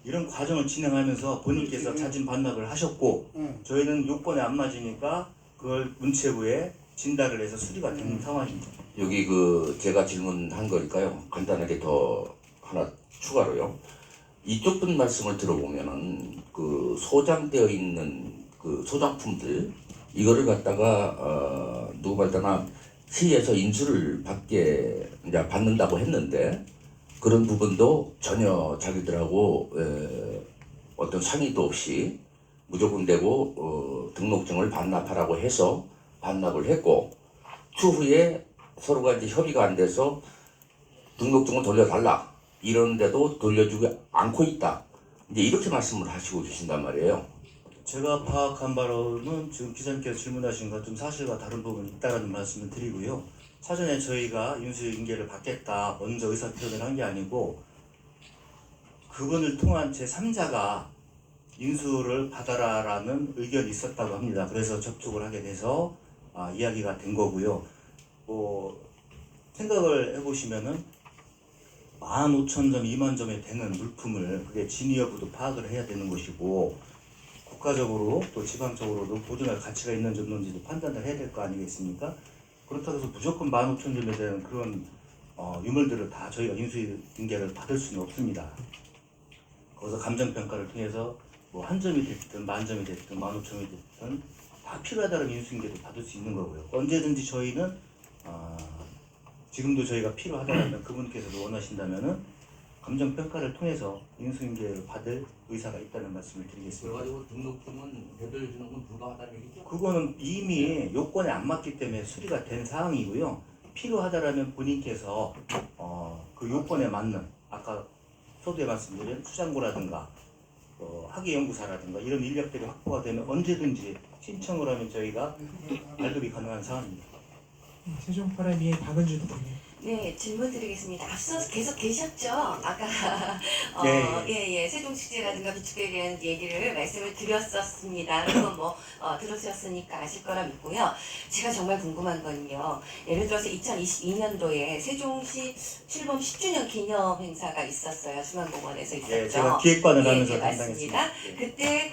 이런 과정을 진행하면서 본인께서 그렇지. 자진 반납을 하셨고 네. 저희는 요건에 안 맞으니까 그걸 문체부에 진단을 해서 수리가 된 상황입니다. 여기 그 제가 질문한 거니까요. 간단하게 더 하나 추가로요. 이쪽 분 말씀을 들어보면은 그 소장되어 있는 그 소장품들 이거를 갖다가 누구 말따나 시에서 인수를 받게 이제 받는다고 했는데 그런 부분도 전혀 자기들하고 어떤 상의도 없이 무조건 되고 등록증을 반납하라고 해서 반납을 했고 추후에 서로가 이제 협의가 안 돼서 등록증을 돌려달라 이러는데도 돌려주지 않고 있다. 이제 이렇게 말씀을 하시고 계신단 말이에요. 제가 파악한 바로는 지금 기자님께서 질문하신 것 좀 사실과 다른 부분이 있다는 말씀을 드리고요. 사전에 저희가 인수인계를 받겠다 먼저 의사표현을 한 게 아니고 그분을 통한 제3자가 인수를 받아라라는 의견이 있었다고 합니다. 그래서 접촉을 하게 돼서 이야기가 된 거고요. 생각을 해보시면은 15,000점, 20,000점이 되는 물품을 그게 진위 여부도 파악을 해야 되는 것이고 국가적으로 또 지방적으로도 보존할 가치가 있는지 없는지도 판단을 해야 될 거 아니겠습니까? 그렇다고 해서 무조건 15,000점에 대한 그런 유물들을 다 저희가 인수인계를 받을 수는 없습니다. 거기서 감정평가를 통해서 뭐 한 점이 됐든 10,000점이 됐든 15,000점이 됐든 다 필요하다는 인수인계도 받을 수 있는 거고요. 언제든지 저희는 지금도 저희가 필요하다면 그분께서도 원하신다면은 감정평가를 통해서 인수인계를 받을 의사가 있다는 말씀을 드리겠습니다. 그래가지고 등록증은 되돌려주는 건 불가하다는 얘기죠? 그거는 이미 요건에 안 맞기 때문에 수리가 된 사항이고요. 필요하다라면 본인께서 그 요건에 맞는 아까 서두에 말씀드린 수장고라든가 학예연구사라든가 이런 인력들이 확보가 되면 언제든지 신청을 하면 저희가 발급이 가능한 상황입니다. 세종파라미의 박은주 대표님. 네, 질문 드리겠습니다. 앞서 계속 계셨죠? 아까 네. 세종축제라든가 비축제에 대한 얘기를 말씀을 드렸었습니다. 그건 들으셨으니까 아실 거라 믿고요. 제가 정말 궁금한 건요. 예를 들어서 2022년도에 세종시 출범 10주년 기념 행사가 있었어요. 중앙공원에서 있었죠. 네, 제가 기획관을 하면서 맞습니다. 담당했습니다. 그때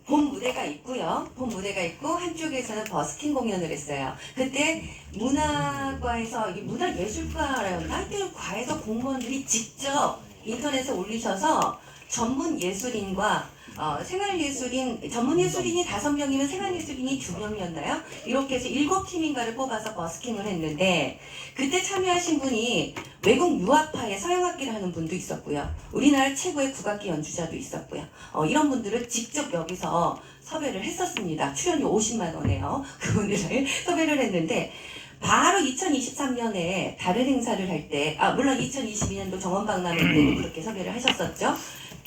본 무대가 있고요. 본 무대가 있고 한쪽에서는 버스킹 공연을 했어요. 그때 문화과에서 문화예술과라였나? 하여튼 과에서 공무원들이 직접 인터넷에 올리셔서 전문 예술인과 생활예술인, 전문 예술인이 5명이면 생활예술인이 2명이었나요? 이렇게 해서 7팀인가를 뽑아서 버스킹을 했는데 그때 참여하신 분이 외국 유학파의 서양악기를 하는 분도 있었고요. 우리나라 최고의 국악기 연주자도 있었고요. 이런 분들을 직접 여기서 섭외를 했었습니다. 출연료 50만 원에요. 그분들을 섭외를 했는데 바로 2023년에 다른 행사를 할 때, 물론 2022년도 정원박람회 때도 그렇게 섭외를 하셨었죠.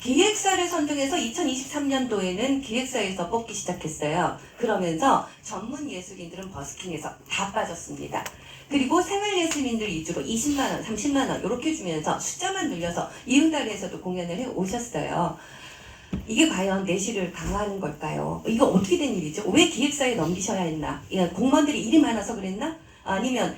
기획사를 선정해서 2023년도에는 기획사에서 뽑기 시작했어요. 그러면서 전문 예술인들은 버스킹에서 다 빠졌습니다. 그리고 생활예술인들 위주로 20만원, 30만원 이렇게 주면서 숫자만 늘려서 이응달에서도 공연을 해 오셨어요. 이게 과연 내실을 강화하는 걸까요? 이거 어떻게 된 일이죠? 왜 기획사에 넘기셔야 했나? 공무원들이 일이 많아서 그랬나? 아니면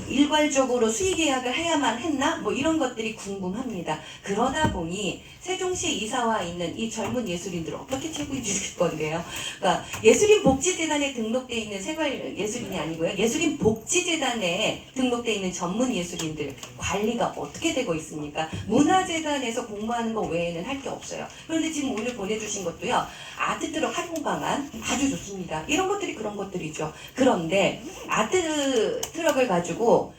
일괄적으로 수의 계약을 해야만 했나? 이런 것들이 궁금합니다. 그러다 보니 세종시 이사와 있는 이 젊은 예술인들을 어떻게 체구해 주실 건데요? 그러니까 예술인 복지재단에 등록되어 있는 생활 예술인이 아니고요. 예술인 복지재단에 등록되어 있는 전문 예술인들 관리가 어떻게 되고 있습니까? 문화재단에서 공부하는 거 외에는 할 게 없어요. 그런데 지금 오늘 보내주신 것도요. 아트트럭 활용 방안 아주 좋습니다. 이런 것들이 그런 것들이죠. 그런데 아트트럭을 가지고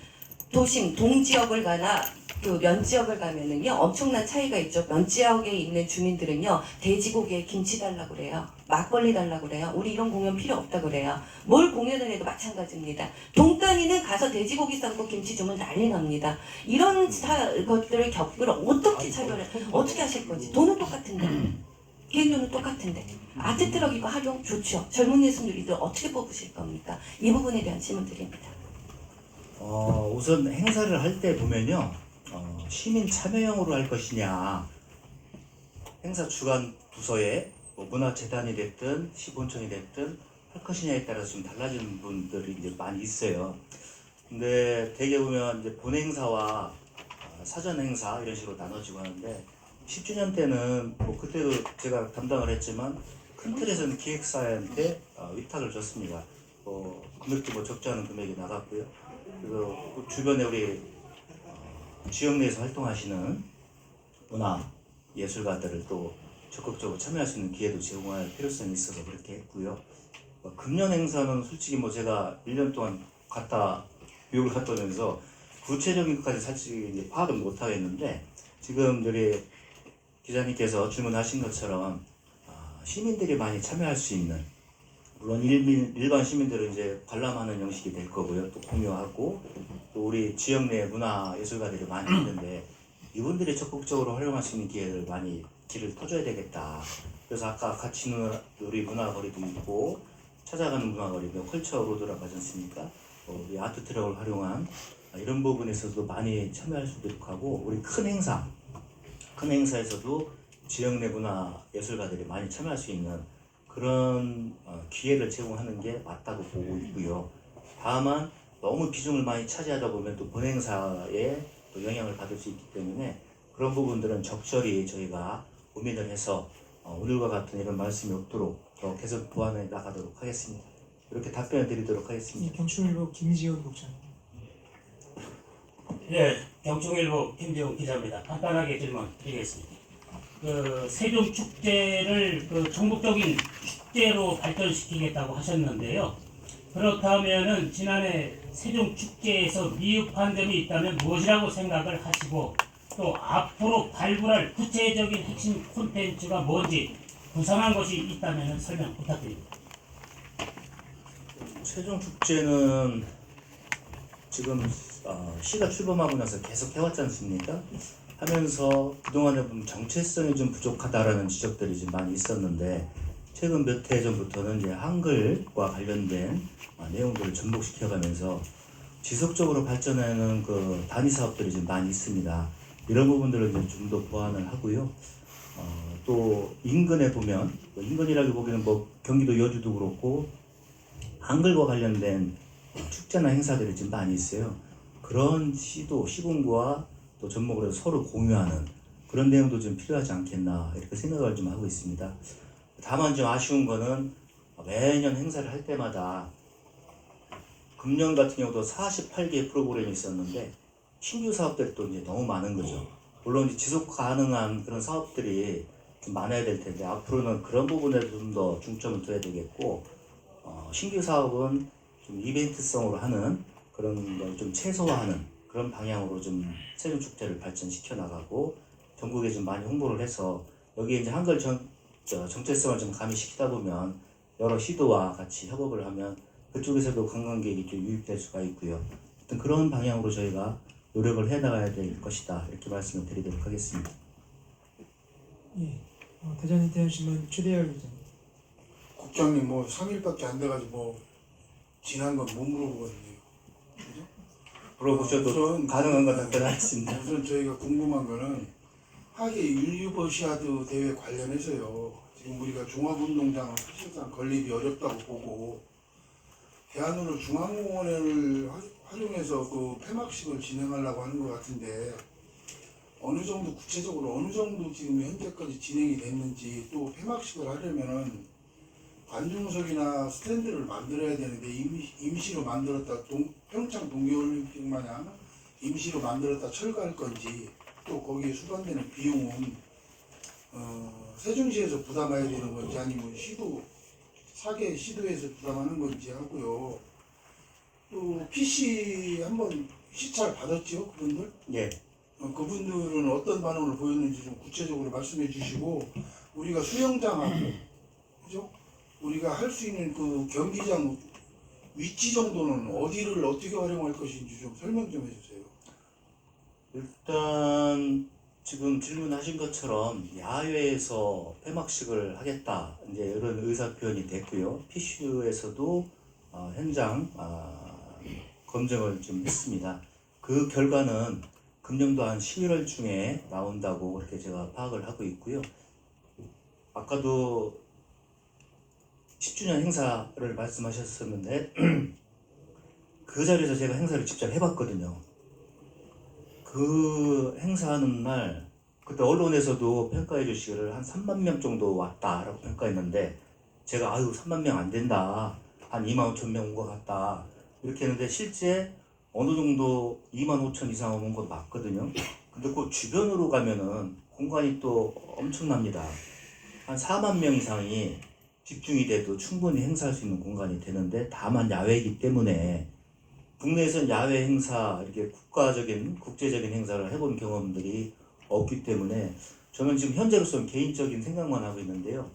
도심 동지역을 가나 그 면지역을 가면은요 엄청난 차이가 있죠. 면지역에 있는 주민들은요 돼지고기에 김치 달라고 그래요. 막걸리 달라고 그래요. 우리 이런 공연 필요 없다 그래요. 뭘 공연을 해도 마찬가지입니다. 동단위는 가서 돼지고기 삶고 김치 주면 난리 납니다. 이런 것들을 어떻게 차별을 어떻게 하실 건지 돈은 똑같은데 비행료는 똑같은데 아트 트럭 이거 활용 좋죠. 젊은 예술인들 어떻게 뽑으실 겁니까? 이 부분에 대한 질문 드립니다. 우선 행사를 할 때 보면요, 시민 참여형으로 할 것이냐, 행사 주관 부서에 뭐 문화재단이 됐든 시군청이 됐든 할 것이냐에 따라서 좀 달라지는 분들이 이제 많이 있어요. 근데 대개 보면 이제 본 행사와 사전 행사 이런 식으로 나눠지고 하는데 10주년 때는 뭐 그때도 제가 담당을 했지만 큰 틀에서는 기획사한테 위탁을 줬습니다. 금액도 뭐 적지 않은 금액이 나갔고요. 그래서 그 주변에 우리 지역 내에서 활동하시는 문화 예술가들을 또 적극적으로 참여할 수 있는 기회도 제공할 필요성이 있어서 그렇게 했고요. 금년 행사는 솔직히 뭐 제가 1년 동안 교육을 갔다 오면서 구체적인 것까지 사실 이제 파악은 못 하겠는데, 지금 우리 기자님께서 질문하신 것처럼 시민들이 많이 참여할 수 있는, 물론 일반 시민들은 이제 관람하는 형식이 될 거고요. 또 공유하고, 또 우리 지역 내 문화 예술가들이 많이 있는데 이분들이 적극적으로 활용할 수 있는 기회를 많이 길을 터줘야 되겠다. 그래서 아까 같이 우리 문화거리도 있고 찾아가는 문화거리도 컬처 로드라고 하지 않습니까? 우리 아트 트럭을 활용한 이런 부분에서도 많이 참여할 수 있도록 하고, 우리 큰 행사에서도 지역 내 문화 예술가들이 많이 참여할 수 있는 그런 기회를 제공하는 게 맞다고 보고 있고요. 다만 너무 비중을 많이 차지하다 보면 또 본 행사에 또 영향을 받을 수 있기 때문에 그런 부분들은 적절히 저희가 고민을 해서 오늘과 같은 이런 말씀이 없도록 더 개선 보완해 나가도록 하겠습니다. 이렇게 답변을 드리도록 하겠습니다. 경충일보 김지훈 국장. 네, 경충일보 김지훈 기자입니다. 간단하게 질문 드리겠습니다. 세종 축제를 전국적인 축제로 발전시키겠다고 하셨는데요. 그렇다면은 지난해 세종 축제에서 미흡한 점이 있다면 무엇이라고 생각을 하시고, 또 앞으로 발굴할 구체적인 핵심 콘텐츠가 뭔지 구상한 것이 있다면 설명 부탁드립니다. 세종 축제는 지금 시가 출범하고 나서 계속 해왔지 않습니까? 하면서 그동안에 보면 정체성이 좀 부족하다라는 지적들이 좀 많이 있었는데, 최근 몇 해 전부터는 이제 한글과 관련된 내용들을 접목시켜가면서 지속적으로 발전하는 그 단위 사업들이 좀 많이 있습니다. 이런 부분들을 좀 더 보완을 하고요. 또 인근에 보면, 인근이라기 보기에는 뭐 경기도 여주도 그렇고 한글과 관련된 축제나 행사들이 좀 많이 있어요. 그런 시군과 또 접목을 해서 서로 공유하는 그런 내용도 좀 필요하지 않겠나 이렇게 생각을 좀 하고 있습니다. 다만 좀 아쉬운 거는 매년 행사를 할 때마다 금년 같은 경우도 48개의 프로그램이 있었는데 신규 사업들이 또 이제 너무 많은 거죠. 물론 이제 지속 가능한 그런 사업들이 좀 많아야 될 텐데 앞으로는 그런 부분에 좀 더 중점을 둬야 되겠고, 신규 사업은 좀 이벤트성으로 하는 그런 걸 좀 최소화하는 그런 방향으로 좀 세종 축제를 발전시켜 나가고, 전국에 좀 많이 홍보를 해서 여기에 이제 한글 정체성을 좀 가미시키다 보면 여러 시도와 같이 협업을 하면 그쪽에서도 관광객이 좀 유입될 수가 있고요. 어떤 그런 방향으로 저희가 노력을 해 나가야 될 것이다, 이렇게 말씀을 드리도록 하겠습니다. 예, 대전 인터넷신문 최대열 기자입니다. 국장님 3일밖에 안 돼가지고 지난 건 못 물어보거든요. 물어보셔도 가능한 건 답변하겠습니다. 우선 저희가 궁금한 거는 하계 유니버시아드 대회 관련해서요. 지금 우리가 종합운동장은 사실상 건립이 어렵다고 보고 대안으로 중앙공원을 활용해서 그 폐막식을 진행하려고 하는 것 같은데, 어느 정도 구체적으로 어느 정도 지금 현재까지 진행이 됐는지, 또 폐막식을 하려면은 관중석이나 스탠드를 만들어야 되는데 임시로 만들었다 평창 동계올림픽 마냥 임시로 만들었다 철거할 건지, 또 거기에 수반되는 비용은 세종시에서 부담해야 되는 건지 아니면 사계 시도에서 부담하는 건지 하고요. 또 PC 한번 시찰 받았죠, 그분들? 예. 그분들은 어떤 반응을 보였는지 좀 구체적으로 말씀해 주시고, 우리가 수영장하고 그죠? 우리가 할 수 있는 그 경기장 위치 정도는 어디를 어떻게 활용할 것인지 좀 설명 좀 해주세요. 일단 지금 질문하신 것처럼 야외에서 폐막식을 하겠다 이제 이런 의사 표현이 됐고요. PCU에서도 현장 검증을 좀 했습니다. 그 결과는 금년도 한 11월 중에 나온다고 그렇게 제가 파악을 하고 있고요. 아까도 10주년 행사를 말씀하셨었는데 그 자리에서 제가 행사를 직접 해봤거든요. 그 행사하는 날 그때 언론에서도 평가해 주시기를 한 3만 명 정도 왔다라고 평가했는데 제가 3만 명 안 된다. 한 2만 5천 명 온 것 같다. 이렇게 했는데 실제 어느 정도 2만 5천 이상 온 건 맞거든요. 근데 그 주변으로 가면은 공간이 또 엄청납니다. 한 4만 명 이상이 집중이 돼도 충분히 행사할 수 있는 공간이 되는데 다만 야외이기 때문에 국내에서는 야외 행사, 이렇게 국가적인, 국제적인 행사를 해본 경험들이 없기 때문에 저는 지금 현재로서는 개인적인 생각만 하고 있는데요.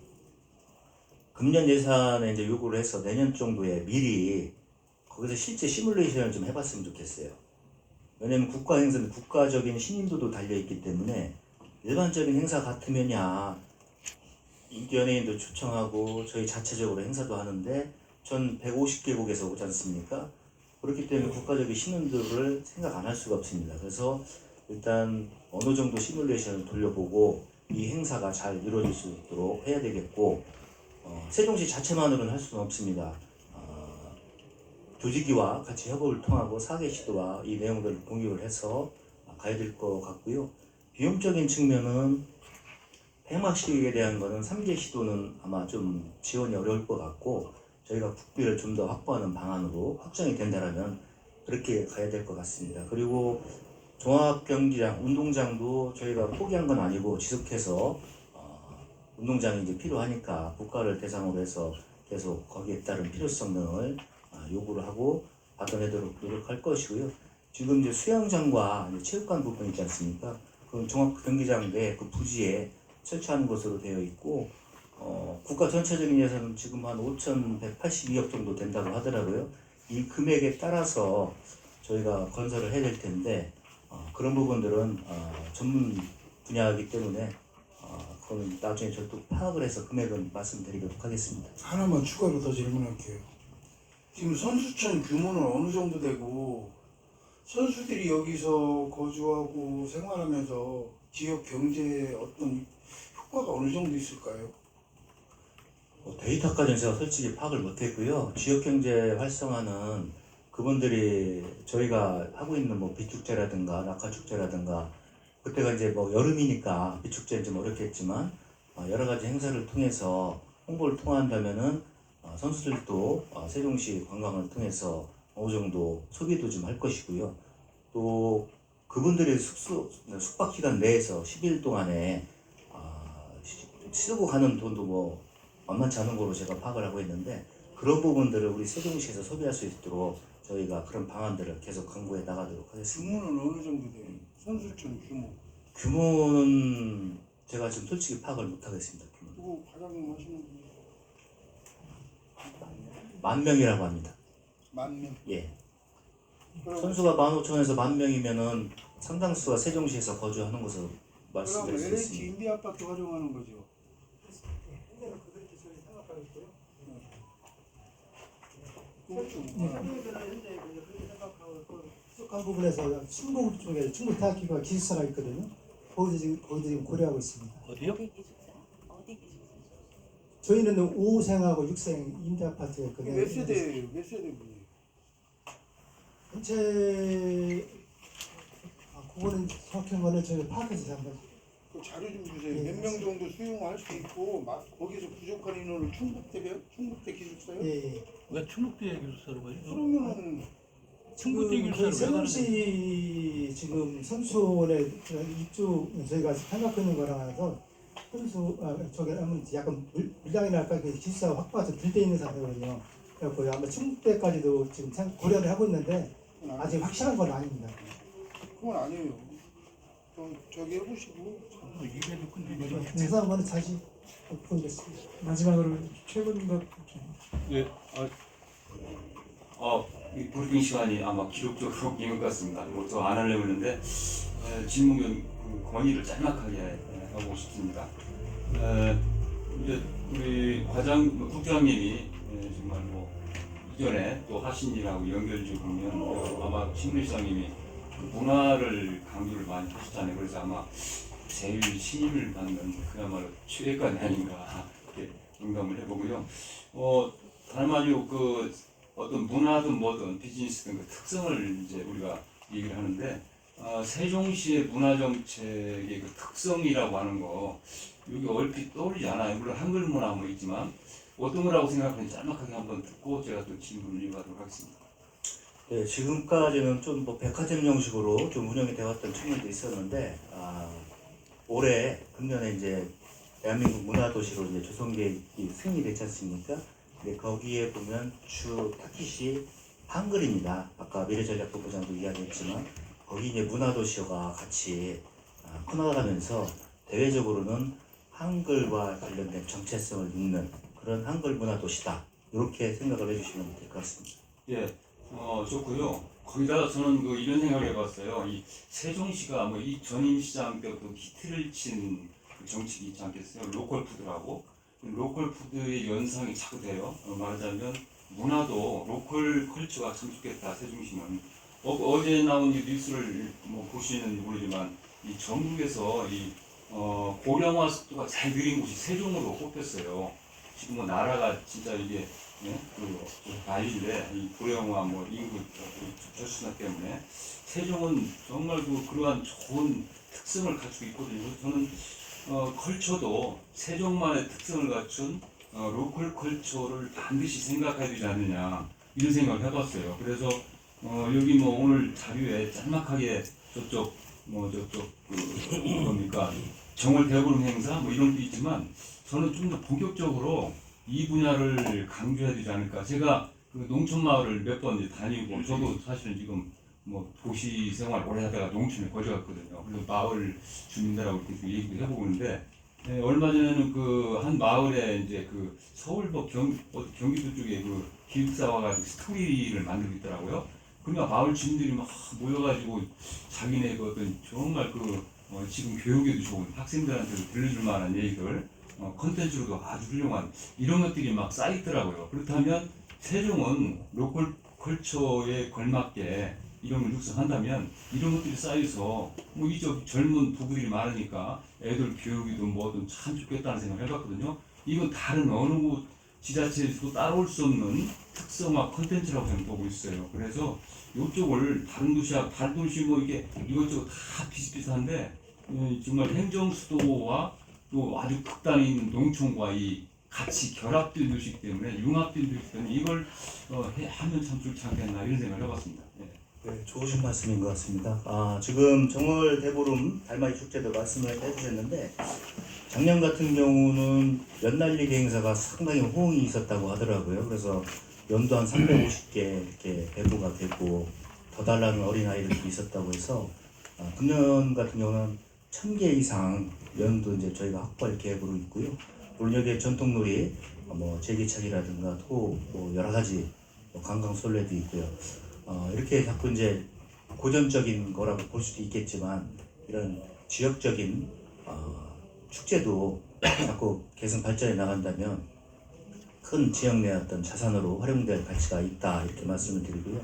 금년 예산에 이제 요구를 해서 내년 정도에 미리 거기서 실제 시뮬레이션을 좀 해봤으면 좋겠어요. 왜냐면 국가 행사는 국가적인 신인도도 달려있기 때문에 일반적인 행사 같으면야 인기 연예인도 초청하고 저희 자체적으로 행사도 하는데 전 150개국에서 오지 않습니까? 그렇기 때문에 국가적인 신인도를 생각 안 할 수가 없습니다. 그래서 일단 어느 정도 시뮬레이션을 돌려보고 이 행사가 잘 이루어질 수 있도록 해야 되겠고 세종시 자체만으로는 할 수는 없습니다. 조직위와 같이 협업을 통하고 4개 시도와 이 내용들을 공유를 해서 가야 될 것 같고요. 비용적인 측면은 폐막식에 대한 거는 3개 시도는 아마 좀 지원이 어려울 것 같고 저희가 국비를 좀 더 확보하는 방안으로 확정이 된다면 그렇게 가야 될 것 같습니다. 그리고 종합경기장, 운동장도 저희가 포기한 건 아니고 지속해서 운동장이 이제 필요하니까 국가를 대상으로 해서 계속 거기에 따른 필요성 등을 요구를 하고 받아내도록 노력할 것이고요. 지금 이제 수영장과 이제 체육관 부분 있지 않습니까? 그 종합경기장 내 그 부지에 설치하는 것으로 되어 있고 국가 전체적인 예산은 지금 한 5,182억 정도 된다고 하더라고요. 이 금액에 따라서 저희가 건설을 해야 될 텐데 그런 부분들은 전문 분야이기 때문에 그건 나중에 저도 파악을 해서 금액은 말씀드리도록 하겠습니다. 하나만 추가로 더 질문할게요. 지금 선수촌 규모는 어느 정도 되고 선수들이 여기서 거주하고 생활하면서 지역 경제에 어떤 효과가 어느 정도 있을까요? 데이터까지는 제가 솔직히 파악을 못했고요. 지역경제 활성화는 그분들이 저희가 하고 있는 뭐 비축제라든가 낙하축제라든가 그때가 이제 뭐 여름이니까 비축제는 좀 어렵겠지만 여러 가지 행사를 통해서 홍보를 통한다면은 선수들도 세종시 관광을 통해서 어느 정도 소비도 좀 할 것이고요. 또 그분들의 숙박 기간 내에서 10일 동안에 쓰고 가는 돈도 뭐 만만치 않은 거로 제가 파악을 하고 있는데 그런 부분들을 우리 세종시에서 소비할 수 있도록 저희가 그런 방안들을 계속 강구해 나가도록 하겠습니다. 규모는 어느 정도 돼요? 선수촌 규모. 규모는 제가 지금 솔직히 파악을 못 하겠습니다. 그거 과장님 하시는 분이 10,000명이라고 합니다. 10,000명? 예. 선수가 15,000에서 10,000명이면은 상당수가 세종시에서 거주하는 것으로 말씀드릴 수 그럼 LH 있습니다. 임대 아파트 활용하는 거죠? 부족한 부분에서 충북 쪽에 충북대학교가 기숙사가 있거든요. 거기도 지금 고려하고 있습니다. 어디요? 저희는 5생하고 6생 임대 아파트에 있거든요. 몇 세대예요? 몇 세대 분이? 전체 그거는 정확한 거는 저희가 파악해서 한번 그 자료 좀 주세요. 몇 명 정도 수용할 수 있고 거기서 부족한 인원을 충북대 기숙사요? 예. 왜 충북대 기숙사로 가요? 그러면은 충북대 기숙사로 왜 가는 세종시 지금 선수원에 입주 저희가 생각하고 있는 거라서 선수 저기 약간 물량이랄까 기숙사 확보가 좀 덜 돼 있는 상태거든요. 그래서 아마 충북대까지도 지금 고려를 하고 있는데 아직 확실한 건 아닙니다. 그건 아니에요. 저기 해보시고 예상한 거는 다시 보겠습니다. 마지막으로 최근 네. 이 브리핑 시간이 아마 기록적으로 긴 것 같습니다. 뭐 더 안 하려고 했는데 질문 그 건의를 짤막하게 하고 싶습니다. 이제 우리 국장님이 정말 뭐 이전에 또 하신 일하고 연결지어 보면 아마 신문시장님이 문화를 강조를 많이 하셨잖아요. 그래서 아마 제일 신임을 받는 그야말로 최애관이 아닌가 이렇게 농담을 해보고요. 다름 아니고 그 어떤 문화든 뭐든 비즈니스든 그 특성을 이제 우리가 얘기를 하는데 세종시의 문화정책의 그 특성이라고 하는 거 여기 얼핏 떠오르지 않아요. 물론 한글 문화 뭐 있지만 어떤 거라고 생각하는지 짤막하게 한번 듣고 제가 또 질문을 이어가도록 하겠습니다. 네, 지금까지는 좀 뭐 백화점 형식으로 좀 운영이 되었던 측면도 있었는데 올해 금년에 이제 대한민국 문화도시로 이제 조성계획이 승인됐지 않습니까? 근데 거기에 보면 주 타깃이 한글입니다. 아까 미래전략본부장도 이야기했지만 거기 이제 문화도시가 같이 커나가면서 대외적으로는 한글과 관련된 정체성을 잇는 그런 한글 문화도시다. 이렇게 생각을 해주시면 될 것 같습니다. 예, 좋고요. 거기다 저는 이런 생각을 해봤어요. 이 세종시가 뭐 이 전임 시장 때부터 히트를 친 그 정책이 있지 않겠어요? 로컬 푸드라고. 로컬 푸드의 연상이 자꾸 돼요. 말하자면 문화도 로컬 컬처가 참 좋겠다. 세종시는 어제 나온 이 뉴스를 뭐 보시는지 모르지만 이 전국에서 이 고령화 속도가 잘 느린 곳이 세종으로 꼽혔어요. 지금 뭐 나라가 진짜 이게 난리인데 이 고령화 뭐 인구 저수나 때문에 세종은 정말 그러한 좋은 특성을 갖추고 있거든요. 저는 컬처도 세종만의 특성을 갖춘 로컬 컬처를 반드시 생각해야 되지 않느냐 이런 생각을 해봤어요. 그래서 여기 뭐 오늘 자료에 짤막하게 저쪽 뭡니까 정월 대보름 행사 뭐 이런 게 있지만 저는 좀 더 본격적으로 이 분야를 강조해야 되지 않을까. 제가 그 농촌 마을을 몇 번 다니고 저도 사실은 지금 뭐 도시 생활 오래 하다가 농촌에 거주했거든요. 그래서 마을 주민들하고 이렇게 얘기도 해보고 있는데 얼마 전에는 그 한 마을에 이제 그 서울 경기도 쪽에 그 기숙사 와가지고 스토리를 만들고 있더라고요. 그러니까 마을 주민들이 막 모여가지고 자기네 그 어떤 정말 지금 교육에도 좋은 학생들한테도 들려줄 만한 얘기들 컨텐츠로도 아주 훌륭한 이런 것들이 막 쌓이더라고요. 그렇다면 세종은 로컬 컬처에 걸맞게 이런 걸 육성한다면 이런 것들이 쌓여서 뭐 이쪽 젊은 부부들이 많으니까 애들 교육이든 뭐든 참 좋겠다는 생각을 해봤거든요. 이건 다른 어느 지자체에서도 따라올 수 없는 특성화 컨텐츠라고 저는 보고 있어요. 그래서 이쪽을 다른 도시 뭐 이게 이것저것 다 비슷비슷한데 정말 행정 수도와 또 아주 극단에 있는 농촌과 이 같이 결합된 도시이기 때문에 융합된 도시이기 때문에 이걸 하면 참 좋지 않겠나 이런 생각을 해봤습니다. 네, 좋으신 말씀인 것 같습니다. 지금 정월 대보름 달마이 축제도 말씀을 해주셨는데 작년 같은 경우는 연날리기 행사가 상당히 호응이 있었다고 하더라고요. 그래서 연도 한 350개 이렇게 배부가 되고 더 달라는 어린아이들도 있었다고 해서 금년 같은 경우는 1000개 이상 연도 이제 저희가 확보할 계획으로 있고요. 물론 여기에 전통놀이, 제기차기라든가 뭐 여러 가지 관광 솔레도 있고요. 이렇게 자꾸 이제 고전적인 거라고 볼 수도 있겠지만 이런 지역적인 축제도 자꾸 개선 발전해 나간다면 큰 지역 내 어떤 자산으로 활용될 가치가 있다 이렇게 말씀을 드리고요.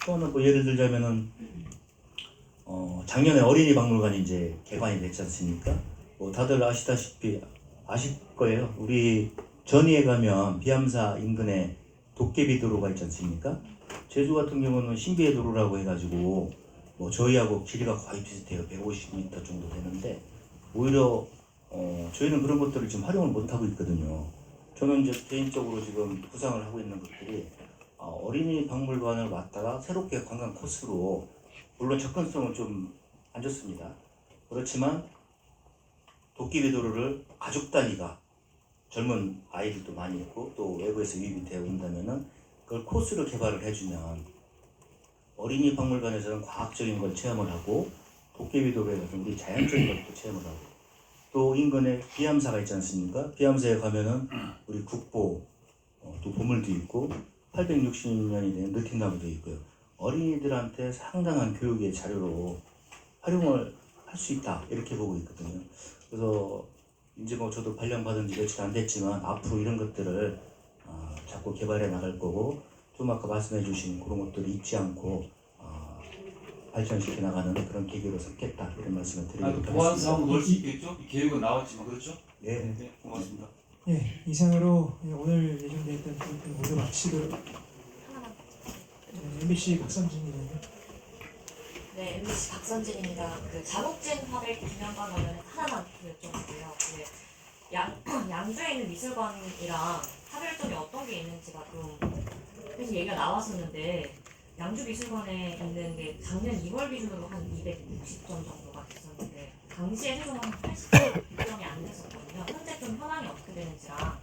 또 하나 뭐 예를 들자면은 작년에 어린이 박물관이 이제 개관이 됐지 않습니까? 뭐 다들 아실 거예요. 우리 전위에 가면 비암사 인근에 도깨비 도로가 있지 않습니까? 제주 같은 경우는 신비의 도로라고 해가지고 뭐 저희하고 길이가 거의 비슷해요. 150m 정도 되는데 오히려 저희는 그런 것들을 지금 활용을 못 하고 있거든요. 저는 이제 개인적으로 지금 구상을 하고 있는 것들이 어린이 박물관을 왔다가 새롭게 관광 코스로 물론 접근성은 좀 안 좋습니다. 그렇지만 도깨비 도로를 가족 단위가 젊은 아이들도 많이 있고 또 외부에서 유입이 되어 온다면은 그걸 코스로 개발을 해주면 어린이 박물관에서는 과학적인 걸 체험을 하고 도깨비 도로에 가서 우리 자연적인 것도 체험을 하고 또 인근에 비암사가 있지 않습니까? 비암사에 가면은 우리 국보 또 보물도 있고 860년이 된 느티나무도 있고요. 어린이들한테 상당한 교육의 자료로 활용을 할 수 있다 이렇게 보고 있거든요. 그래서 이제 뭐 저도 발령받은 지 며칠 안 됐지만 앞으로 이런 것들을 자꾸 개발해 나갈 거고 좀 아까 말씀해 주신 그런 것들을 잊지 않고 발전시켜 나가는 그런 계기로 삼겠다 이런 말씀을 드리겠습니다. 보안 사항 넣을 수 있겠죠? 이 계획은 나왔지만 그렇죠? 네. 네, 고맙습니다. 예, 이상으로 오늘 예정되어 있던 브리핑 모두 마치도록 MBC 박선진 기자님. 네, MBC 박선진입니다. 그 자국진 화백 기념관 관련해서 하나만 여쭤볼게요. 그 양주에 있는 미술관이랑 차별점이 어떤 게 있는지가 좀 계속 얘기가 나왔었는데 양주 미술관에 있는 게 작년 2월 기준으로 한 260점 정도가 됐었는데 당시에 세종은 한 80점이 안 됐었거든요. 현재 좀 현황이 어떻게 되는지랑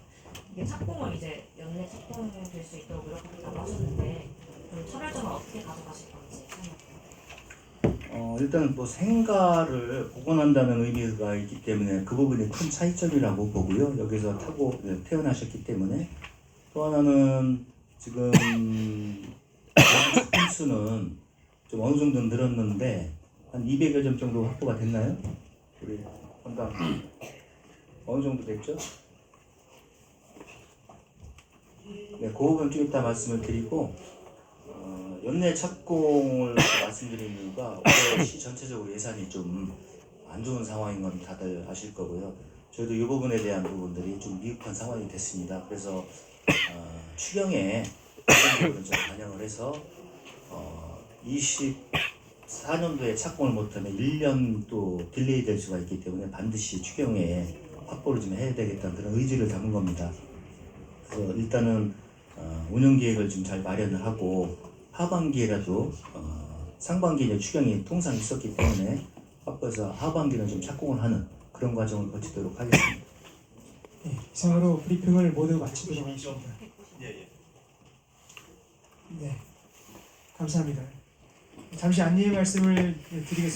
이게 착공을 이제 연내 착공될 수 있도록 노력하겠다고 하셨는데 좀 차별점을 어떻게 가져가실 건지 일단 뭐 생가를 복원한다는 의미가 있기 때문에 그 부분이 큰 차이점이라고 보고요. 여기서 태어나셨기 때문에 또 하나는 지금 작품 수는 좀 어느 정도 늘었는데 한 200여 점 정도 확보가 됐나요? 우리 담당 어느 정도 됐죠? 네, 그 부분 좀 이따 말씀을 드리고 연내 착공을 말씀드린 이유가 올해 시 전체적으로 예산이 좀 안 좋은 상황인 건 다들 아실 거고요. 저희도 이 부분에 대한 부분들이 좀 미흡한 상황이 됐습니다. 그래서 추경에 좀 반영을 해서 24년도에 착공을 못하면 1년 또 딜레이 될 수가 있기 때문에 반드시 추경에 확보를 좀 해야 되겠다는 그런 의지를 담은 겁니다. 그래서 일단은 운영 계획을 좀 잘 마련을 하고 하반기에라도 상반기에 추경이 통상 있었기 때문에 확보해서 하반기는 좀 착공을 하는 그런 과정을 거치도록 하겠습니다. 네, 이상으로 브리핑을 모두 마치도록 하겠습니다. 네, 감사합니다. 잠시 안내의 말씀을 드리겠습니다.